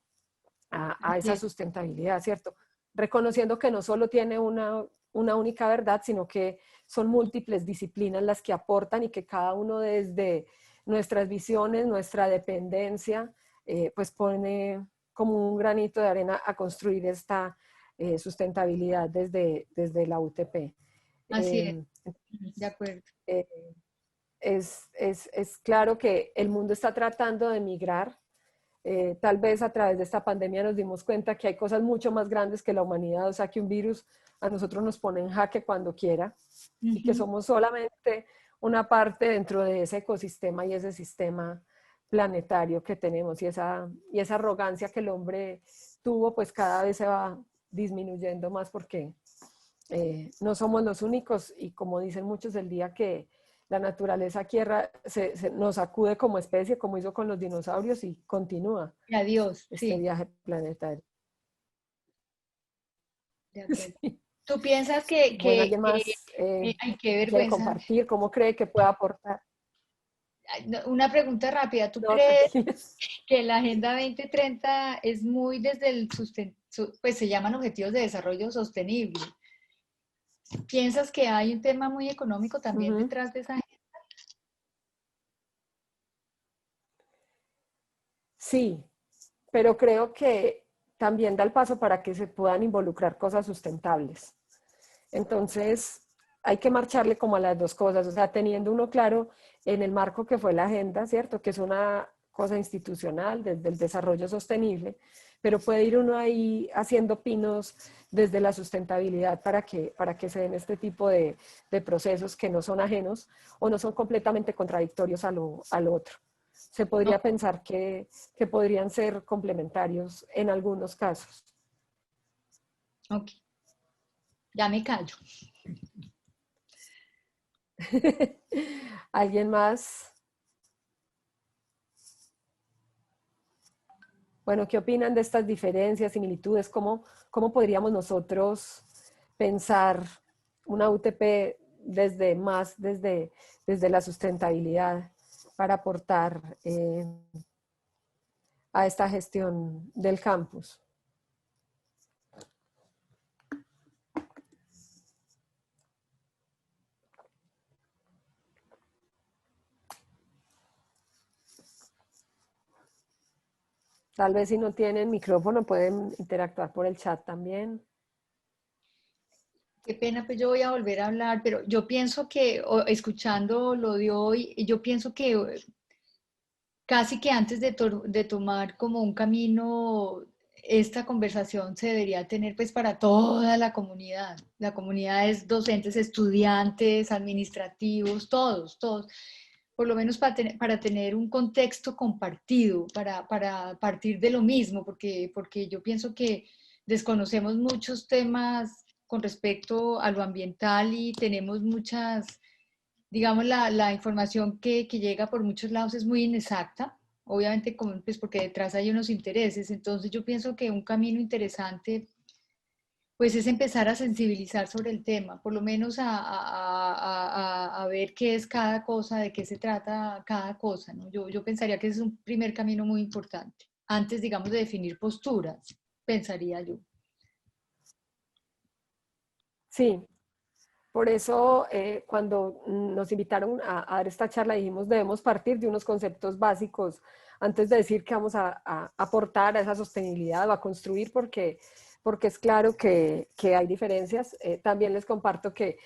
a Así esa es. sustentabilidad, ¿cierto? Reconociendo que no solo tiene una única verdad, sino que son múltiples disciplinas las que aportan y que cada uno desde nuestras visiones, nuestra dependencia, pues pone como un granito de arena a construir esta sustentabilidad desde la UTP. Así es, Eh, de acuerdo. eh, es claro que el mundo está tratando de migrar. Tal vez a través de esta pandemia nos dimos cuenta que hay cosas mucho más grandes que la humanidad, o sea, que un virus a nosotros nos pone en jaque cuando quiera y que Ujú. somos solamente una parte dentro de ese ecosistema y ese sistema planetario que tenemos y esa arrogancia que el hombre tuvo, pues cada vez se va disminuyendo más porque no somos los únicos y como dicen muchos, el día que la naturaleza quiera, nos acude como especie, como hizo con los dinosaurios y continúa Y adiós, este sí, viaje planetario. de acuerdo. Sí. ¿Tú piensas Bueno, ¿alguien más ay, qué quiere vergüenza? compartir? ¿Cómo cree que puede aportar? Una pregunta rápida. ¿Tú No, crees tranquila. que la Agenda 2030 es muy desde el pues se llaman Objetivos de Desarrollo Sostenible? ¿Piensas que hay un tema muy económico también Ujú. detrás de esa agenda? Sí, pero creo que también da el paso para que se puedan involucrar cosas sustentables. Entonces, hay que marcharle como a las dos cosas, o sea, teniendo uno claro en el marco que fue la agenda, ¿cierto? Que es una cosa institucional desde el desarrollo sostenible, pero puede ir uno ahí haciendo pinos desde la sustentabilidad para que se den este tipo de procesos que no son ajenos o no son completamente contradictorios al otro. Se No, podría pensar que podrían ser complementarios en algunos casos. ok, ya me callo. ¿Alguien más? Bueno, ¿qué opinan de estas diferencias, similitudes? ¿Cómo podríamos nosotros pensar una UTP desde la sustentabilidad para aportar a esta gestión del campus? Tal vez si no tienen micrófono pueden interactuar por el chat también. Qué pena, pues yo voy a volver a hablar, pero yo pienso que, escuchando lo de hoy, yo pienso que casi que antes de tomar como un camino, esta conversación se debería tener pues para toda la comunidad. La comunidad es docentes, estudiantes, administrativos, todos, todos. Por lo menos para tener un contexto compartido, para partir de lo mismo, porque yo pienso que desconocemos muchos temas con respecto a lo ambiental y tenemos muchas, digamos, la información que llega por muchos lados es muy inexacta, obviamente como, pues porque detrás hay unos intereses, entonces yo pienso que un camino interesante pues es empezar a sensibilizar sobre el tema, por lo menos a ver qué es cada cosa, de qué se trata cada cosa, ¿no? Yo pensaría que ese es un primer camino muy importante, antes, digamos, de definir posturas, pensaría yo. Sí, por eso cuando nos invitaron a dar esta charla dijimos debemos partir de unos conceptos básicos antes de decir que vamos a aportar a esa sostenibilidad o a construir porque es claro que hay diferencias. También les comparto que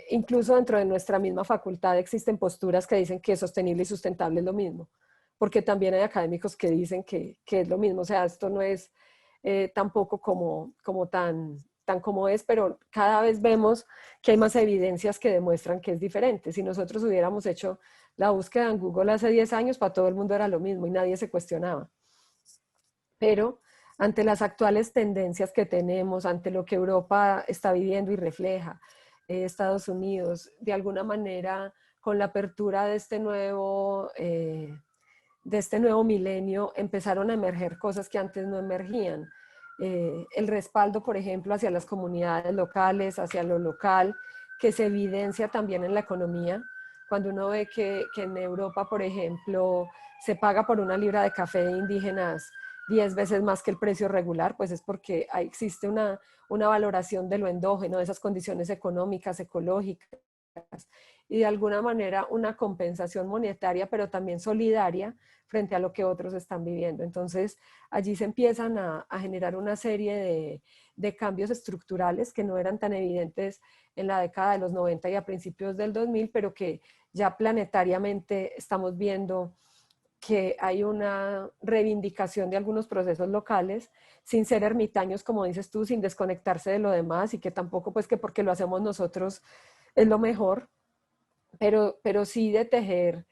incluso dentro de nuestra misma facultad existen posturas que dicen que sostenible y sustentable es lo mismo, porque también hay académicos que dicen que es lo mismo. O sea, esto no es tampoco como tan como es, pero cada vez vemos que hay más evidencias que demuestran que es diferente. Si nosotros hubiéramos hecho la búsqueda en Google hace 10 años, para todo el mundo era lo mismo y nadie se cuestionaba. Pero ante las actuales tendencias que tenemos, ante lo que Europa está viviendo y refleja, Estados Unidos, de alguna manera, con la apertura de este nuevo milenio, empezaron a emerger cosas que antes no emergían. El respaldo, por ejemplo, hacia las comunidades locales, hacia lo local, que se evidencia también en la economía. Cuando uno ve que en Europa, por ejemplo, se paga por una libra de café de indígenas 10 veces más que el precio regular, pues es porque existe una valoración de lo endógeno, de esas condiciones económicas, ecológicas, y de alguna manera una compensación monetaria, pero también solidaria frente a lo que otros están viviendo. Entonces, allí se empiezan a generar una serie de cambios estructurales que no eran tan evidentes en la década de los 90 y a principios del 2000, pero que ya planetariamente estamos viendo que hay una reivindicación de algunos procesos locales sin ser ermitaños, como dices tú, sin desconectarse de lo demás y que tampoco pues que porque lo hacemos nosotros es lo mejor, pero sí de tejer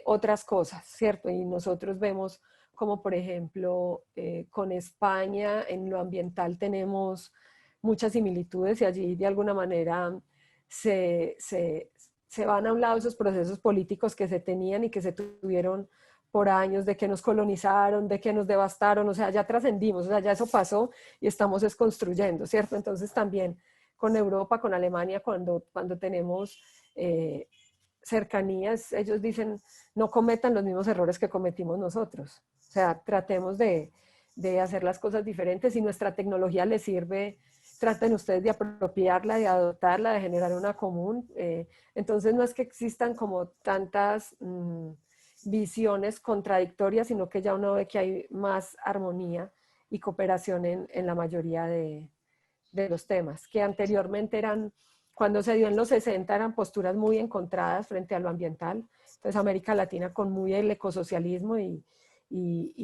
otras cosas, ¿cierto? Y nosotros vemos como por ejemplo con España en lo ambiental tenemos muchas similitudes y allí de alguna manera se, se, se van a un lado esos procesos políticos que se tenían y que se tuvieron por años, de que nos colonizaron, de que nos devastaron, o sea, ya trascendimos, o sea, ya eso pasó y estamos desconstruyendo, ¿cierto? Entonces también con Europa, con Alemania, cuando tenemos cercanías, ellos dicen, no cometan los mismos errores que cometimos nosotros. O sea, tratemos de hacer las cosas diferentes. Si nuestra tecnología les sirve, traten ustedes de apropiarla, de adoptarla, de generar una común. Entonces no es que existan como tantas visiones contradictorias, sino que ya uno ve que hay más armonía y cooperación en la mayoría de los temas, que anteriormente eran, cuando se dio en los 60, eran posturas muy encontradas frente a lo ambiental. Entonces América Latina con muy el ecosocialismo y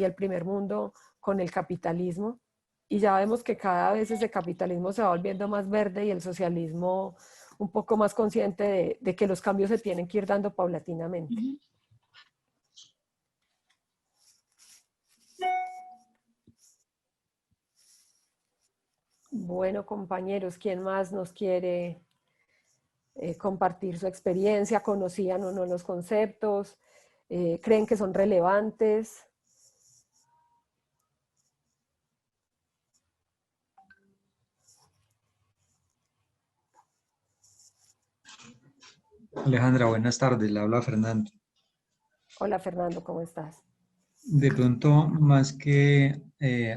el primer mundo con el capitalismo. Y ya vemos que cada vez ese capitalismo se va volviendo más verde y el socialismo un poco más consciente de que los cambios se tienen que ir dando paulatinamente. Bueno, compañeros, ¿quién más nos quiere compartir su experiencia? ¿Conocían o no los conceptos? ¿Creen que son relevantes? Alejandra, buenas tardes, le habla Fernando. Hola Fernando, ¿cómo estás? De pronto, más que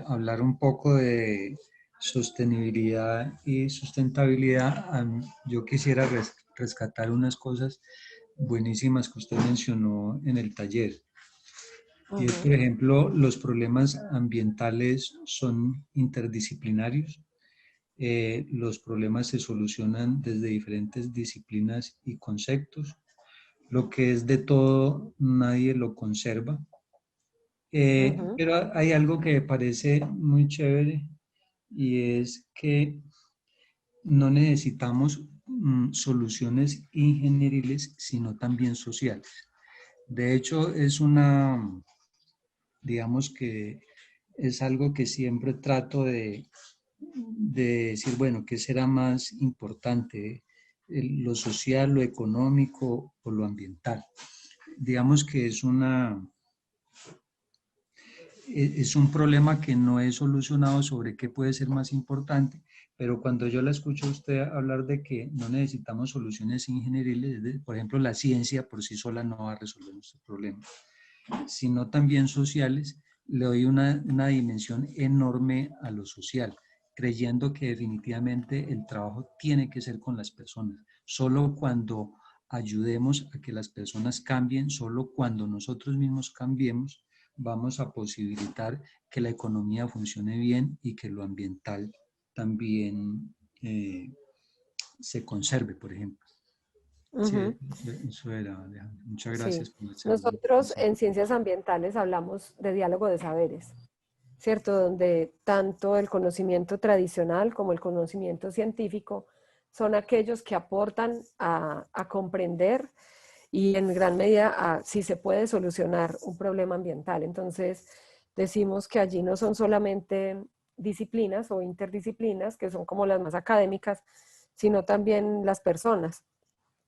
hablar un poco de sostenibilidad y sustentabilidad, yo quisiera rescatar unas cosas buenísimas que usted mencionó en el taller. Y es, por ejemplo, los problemas ambientales son interdisciplinarios. Los problemas se solucionan desde diferentes disciplinas y conceptos. Lo que es de todo, nadie lo conserva. Pero hay algo que me parece muy chévere y es que no necesitamos soluciones ingenieriles, sino también sociales. De hecho, digamos que es algo que siempre trato de decir, bueno, ¿qué será más importante? ¿Lo social, lo económico o lo ambiental? Digamos que es un problema que no he solucionado sobre qué puede ser más importante, pero cuando yo la escucho a usted hablar de que no necesitamos soluciones ingenieriles, por ejemplo, la ciencia por sí sola no va a resolver nuestro problema, sino también sociales, le doy una dimensión enorme a lo social, creyendo que definitivamente el trabajo tiene que ser con las personas. Solo cuando ayudemos a que las personas cambien, solo cuando nosotros mismos cambiemos, vamos a posibilitar que la economía funcione bien y que lo ambiental también se conserve, por ejemplo. Sí, eso era, Alejandro. Muchas Sí, gracias por la charla. nosotros en ciencias ambientales hablamos de diálogo de saberes, ¿cierto? Donde tanto el conocimiento tradicional como el conocimiento científico son aquellos que aportan a comprender y en gran medida a si se puede solucionar un problema ambiental. Entonces, decimos que allí no son solamente disciplinas o interdisciplinas, que son como las más académicas, sino también las personas.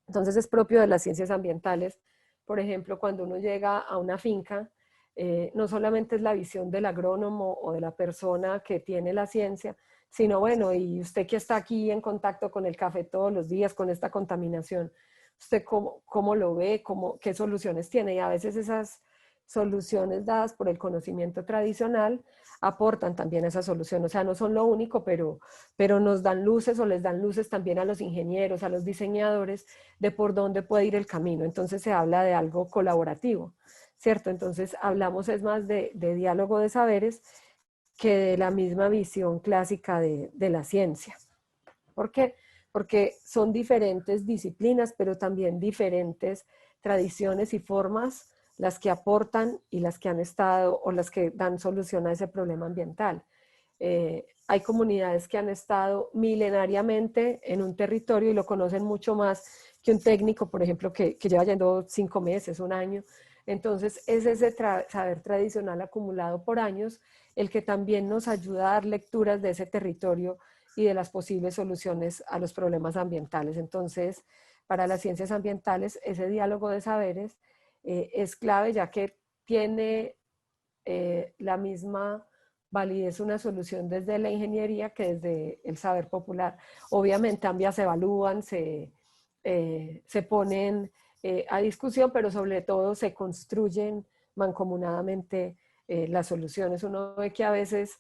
Entonces, es propio de las ciencias ambientales. Por ejemplo, cuando uno llega a una finca, no solamente es la visión del agrónomo o de la persona que tiene la ciencia, sino bueno, y usted que está aquí en contacto con el café todos los días, con esta contaminación, ¿usted cómo lo ve? ¿Qué soluciones tiene? Y a veces esas soluciones dadas por el conocimiento tradicional aportan también esa solución. O sea, no son lo único, pero nos dan luces o les dan luces también a los ingenieros, a los diseñadores, de por dónde puede ir el camino. Entonces se habla de algo colaborativo, ¿cierto? Entonces hablamos es más de diálogo de saberes que de la misma visión clásica de la ciencia. ¿Por qué? Porque son diferentes disciplinas, pero también diferentes tradiciones y formas las que aportan y las que han estado o las que dan solución a ese problema ambiental. Hay comunidades que han estado milenariamente en un territorio y lo conocen mucho más que un técnico, por ejemplo, que lleva yendo 5 meses, un año. Entonces, es ese saber tradicional acumulado por años el que también nos ayuda a dar lecturas de ese territorio y de las posibles soluciones a los problemas ambientales. Entonces, para las ciencias ambientales, ese diálogo de saberes es clave, ya que tiene la misma validez una solución desde la ingeniería que desde el saber popular. Obviamente ambas se evalúan, se ponen a discusión, pero sobre todo se construyen mancomunadamente las soluciones. Uno ve que a veces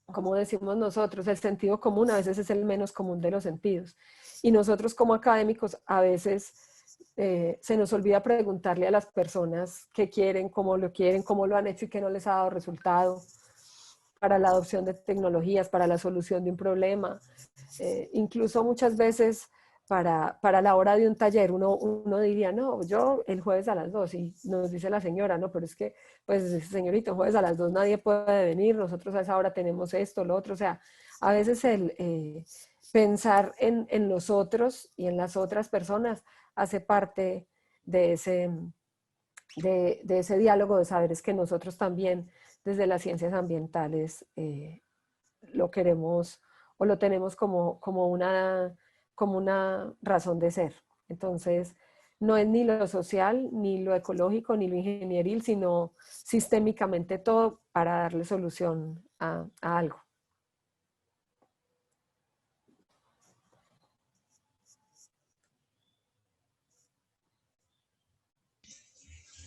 como decimos nosotros, el sentido común a veces es el menos común de los sentidos. Y nosotros como académicos a veces se nos olvida preguntarle a las personas qué quieren, cómo lo han hecho y qué no les ha dado resultado para la adopción de tecnologías, para la solución de un problema. Incluso muchas veces para la hora de un taller uno diría, no, yo el jueves a las 2 y nos dice la señora, no, pero es que, pues señorito, jueves a las 2 nadie puede venir, nosotros a esa hora tenemos esto, lo otro, o sea, a veces el pensar en los otros y en las otras personas hace parte de ese diálogo de saberes que nosotros también desde las ciencias ambientales lo queremos o lo tenemos como una razón de ser. Entonces, no es ni lo social, ni lo ecológico, ni lo ingenieril, sino sistémicamente todo para darle solución a algo.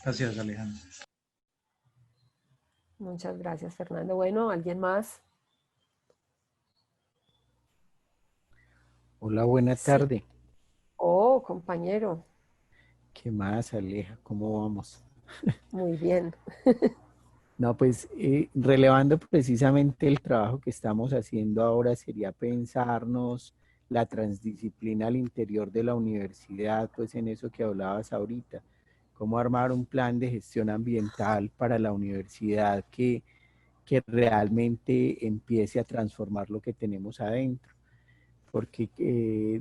Gracias, Alejandro. Muchas gracias, Fernando. Bueno, ¿alguien más? Hola, buena Sí. tarde. Oh, compañero. ¿Qué más, Aleja? ¿Cómo vamos? Muy bien. No, pues relevando precisamente el trabajo que estamos haciendo ahora sería pensarnos la transdisciplina al interior de la universidad, pues en eso que hablabas ahorita, cómo armar un plan de gestión ambiental para la universidad que realmente empiece a transformar lo que tenemos adentro. Porque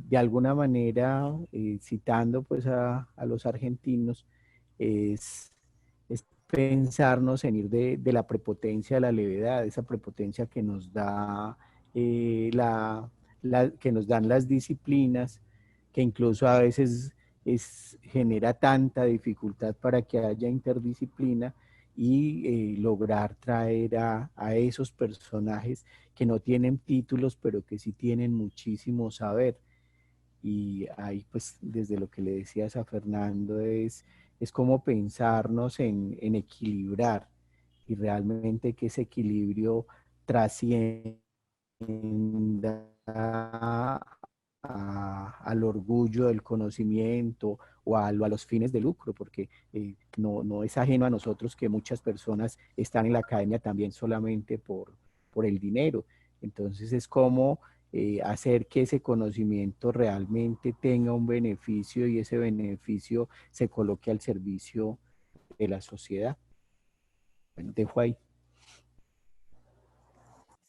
de alguna manera, citando pues a los argentinos, es pensarnos en ir de la prepotencia a la levedad, esa prepotencia que nos da que nos dan las disciplinas, que incluso a veces genera tanta dificultad para que haya interdisciplina y lograr traer a esos personajes que no tienen títulos, pero que sí tienen muchísimo saber. Y ahí, pues, desde lo que le decías a Fernando, es como pensarnos en equilibrar y realmente que ese equilibrio trascienda al orgullo del conocimiento o a los fines de lucro, porque no es ajeno a nosotros que muchas personas están en la academia también solamente por el dinero. Entonces es como hacer que ese conocimiento realmente tenga un beneficio y ese beneficio se coloque al servicio de la sociedad. Bueno, dejo ahí.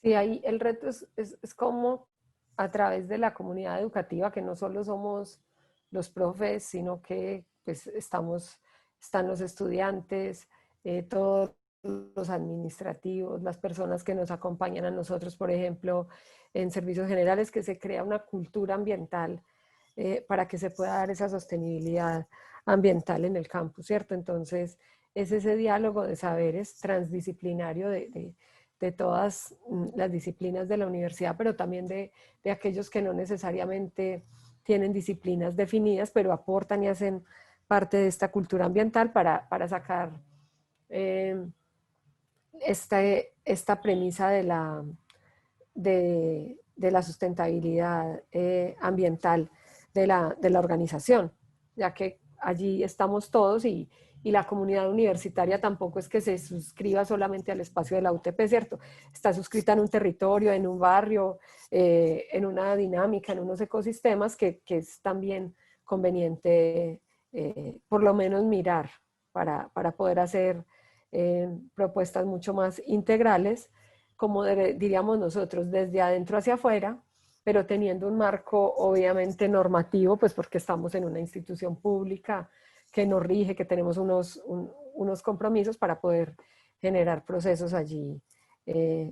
Sí, ahí el reto es como a través de la comunidad educativa, que no solo somos los profes, sino que pues están los estudiantes, todos los administrativos, las personas que nos acompañan a nosotros, por ejemplo, en servicios generales, que se crea una cultura ambiental para que se pueda dar esa sostenibilidad ambiental en el campus, ¿cierto? Entonces, es ese diálogo de saberes transdisciplinario de todas las disciplinas de la universidad, pero también de aquellos que no necesariamente tienen disciplinas definidas, pero aportan y hacen parte de esta cultura ambiental para sacar esta premisa de la sustentabilidad ambiental de la organización, ya que allí estamos todos y la comunidad universitaria tampoco es que se suscriba solamente al espacio de la UTP, ¿cierto? Está suscrita en un territorio, en un barrio, en una dinámica, en unos ecosistemas que es también conveniente por lo menos mirar para poder hacer propuestas mucho más integrales, como diríamos nosotros, desde adentro hacia afuera, pero teniendo un marco obviamente normativo, pues porque estamos en una institución pública que nos rige, que tenemos unos compromisos para poder generar procesos allí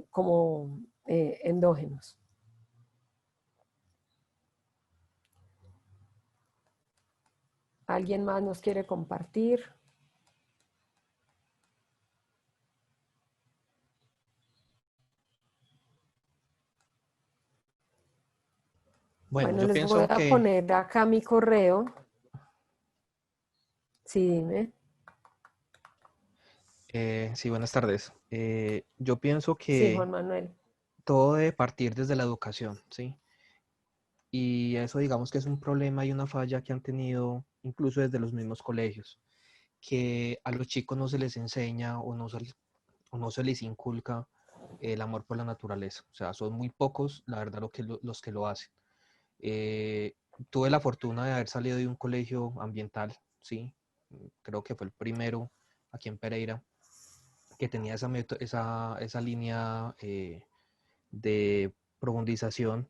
como endógenos. ¿Alguien más nos quiere compartir? Bueno, Bueno, yo les voy pienso a que, poner acá mi correo. Sí, dime. sí, buenas tardes. Yo pienso Sí, que Juan Manuel. todo debe partir desde la educación, ¿sí? Y eso digamos que es un problema y una falla que han tenido incluso desde los mismos colegios, que a los chicos no se les enseña o no se les inculca el amor por la naturaleza. O sea, son muy pocos, la verdad, los que lo hacen. Eh, Tuve la fortuna de haber salido de un colegio ambiental, ¿sí? Creo que fue el primero aquí en Pereira, que tenía esa línea de profundización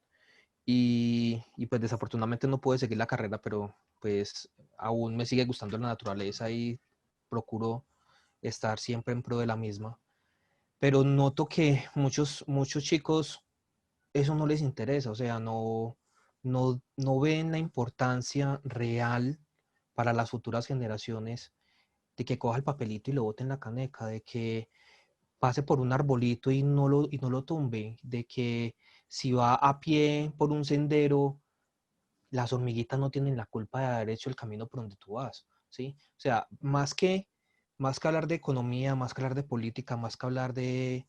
y pues desafortunadamente no pude seguir la carrera, pero pues aún me sigue gustando la naturaleza y procuro estar siempre en pro de la misma. Pero noto que muchos chicos eso no les interesa, o sea, no ven la importancia real para las futuras generaciones de que coja el papelito y lo bote en la caneca, de que pase por un arbolito y no lo tumbe, de que si va a pie por un sendero, las hormiguitas no tienen la culpa de haber hecho el camino por donde tú vas, ¿sí? O sea, más que hablar de economía, más que hablar de política, más que hablar de,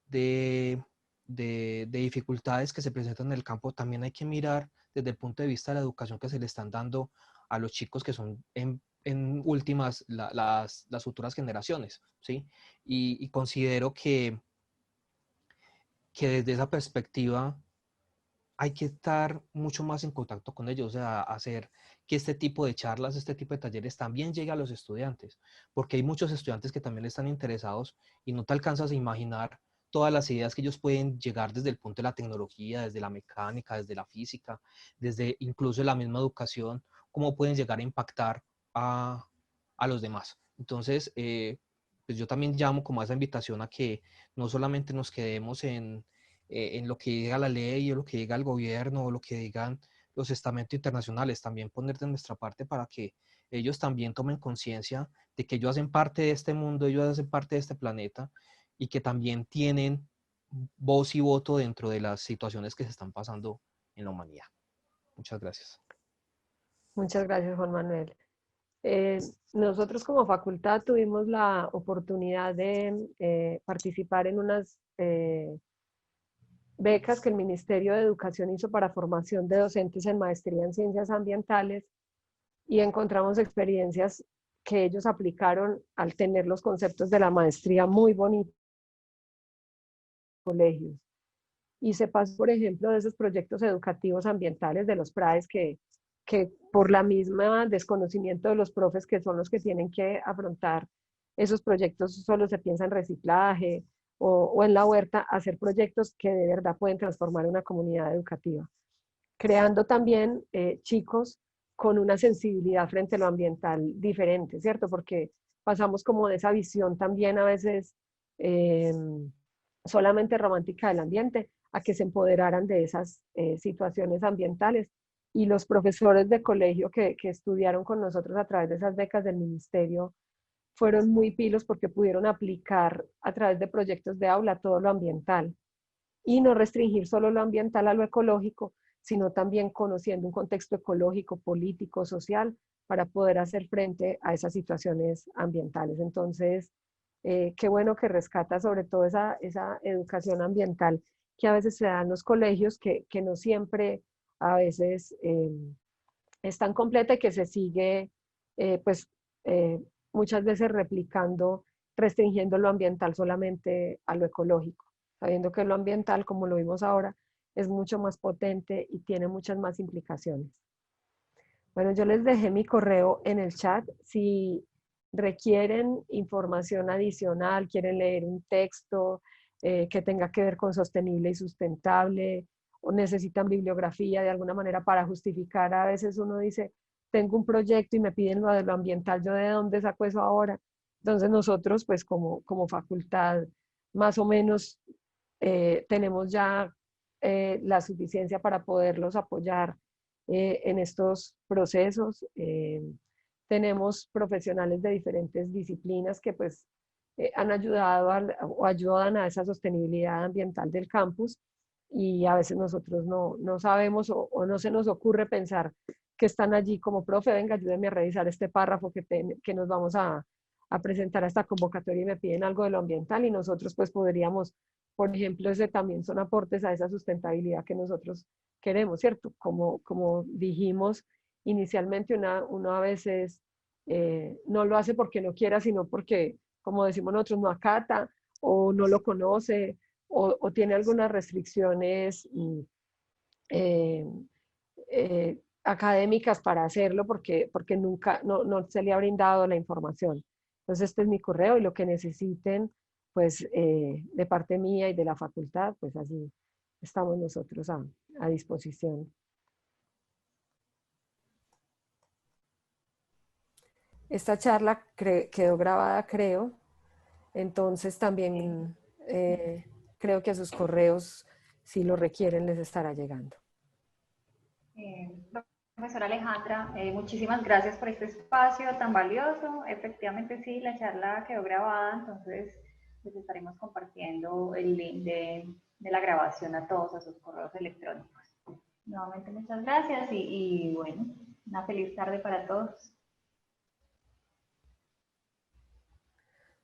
de dificultades que se presentan en el campo, también hay que mirar desde el punto de vista de la educación que se le están dando a los chicos que son en últimas las futuras generaciones, ¿sí? Y considero que desde esa perspectiva hay que estar mucho más en contacto con ellos, o sea, hacer que este tipo de charlas, este tipo de talleres también llegue a los estudiantes, porque hay muchos estudiantes que también están interesados y no te alcanzas a imaginar todas las ideas que ellos pueden llegar desde el punto de la tecnología, desde la mecánica, desde la física, desde incluso la misma educación, cómo pueden llegar a impactar a los demás. Entonces, pues yo también llamo como a esa invitación a que no solamente nos quedemos en lo que diga la ley o lo que diga el gobierno o lo que digan los estamentos internacionales, también poner de nuestra parte para que ellos también tomen conciencia de que ellos hacen parte de este mundo, ellos hacen parte de este planeta y que también tienen voz y voto dentro de las situaciones que se están pasando en la humanidad. Muchas gracias. Muchas gracias, Juan Manuel. Nosotros como facultad tuvimos la oportunidad de participar en unas becas que el Ministerio de Educación hizo para formación de docentes en maestría en ciencias ambientales y encontramos experiencias que ellos aplicaron al tener los conceptos de la maestría muy bonitos en colegios. Y se pasó, por ejemplo, de esos proyectos educativos ambientales de los PRAES que por la misma desconocimiento de los profes que son los que tienen que afrontar esos proyectos, solo se piensa en reciclaje o en la huerta, hacer proyectos que de verdad pueden transformar una comunidad educativa. Creando también chicos con una sensibilidad frente a lo ambiental diferente, ¿cierto? Porque pasamos como de esa visión también a veces eh, solamente romántica del ambiente, a que se empoderaran de esas situaciones ambientales. Y los profesores de colegio que estudiaron con nosotros a través de esas becas del ministerio fueron muy pilos porque pudieron aplicar a través de proyectos de aula todo lo ambiental y no restringir solo lo ambiental a lo ecológico, sino también conociendo un contexto ecológico, político, social, para poder hacer frente a esas situaciones ambientales. Entonces, qué bueno que rescata sobre todo esa educación ambiental que a veces se da en los colegios, que no siempre a veces es tan completa y que se sigue, pues, eh, muchas veces replicando, restringiendo lo ambiental solamente a lo ecológico, sabiendo que lo ambiental, como lo vimos ahora, es mucho más potente y tiene muchas más implicaciones. Bueno, yo les dejé mi correo en el chat. Si requieren información adicional, quieren leer un texto que tenga que ver con sostenible y sustentable, o necesitan bibliografía de alguna manera para justificar, a veces uno dice, tengo un proyecto y me piden lo de lo ambiental, ¿yo de dónde saco eso ahora? Entonces nosotros, pues como facultad, más o menos tenemos ya la suficiencia para poderlos apoyar en estos procesos. Tenemos profesionales de diferentes disciplinas que pues han ayudado o ayudan a esa sostenibilidad ambiental del campus y a veces nosotros no sabemos o no se nos ocurre pensar que están allí como profe, venga, ayúdenme a revisar este párrafo que nos vamos a presentar a esta convocatoria y me piden algo de lo ambiental y nosotros pues podríamos, por ejemplo, ese también son aportes a esa sustentabilidad que nosotros queremos, ¿cierto? Como dijimos inicialmente, uno a veces no lo hace porque no quiera, sino porque, como decimos nosotros, no acata o no lo conoce o tiene algunas restricciones académicas para hacerlo porque nunca no se le ha brindado la información. Entonces, este es mi correo y lo que necesiten, pues, de parte mía y de la facultad, pues así estamos nosotros a disposición. Esta charla quedó grabada, creo, entonces también creo que a sus correos, si lo requieren, les estará llegando. Profesora Alejandra, muchísimas gracias por este espacio tan valioso. Efectivamente, sí, la charla quedó grabada, entonces les estaremos compartiendo el link de la grabación a todos a sus correos electrónicos. Nuevamente, muchas gracias y bueno, una feliz tarde para todos.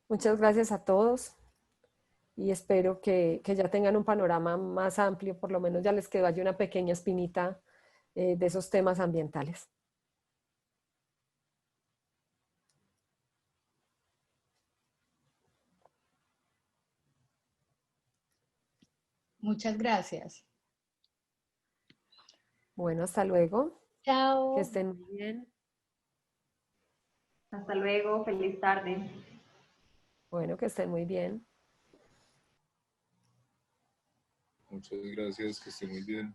Muchas gracias a todos y espero que ya tengan un panorama más amplio, por lo menos ya les quedó allí una pequeña espinita de esos temas ambientales. Muchas gracias. Bueno, hasta luego. Chao. Que estén muy bien. Hasta luego, feliz tarde. Bueno, que estén muy bien. Muchas gracias, que estén muy bien.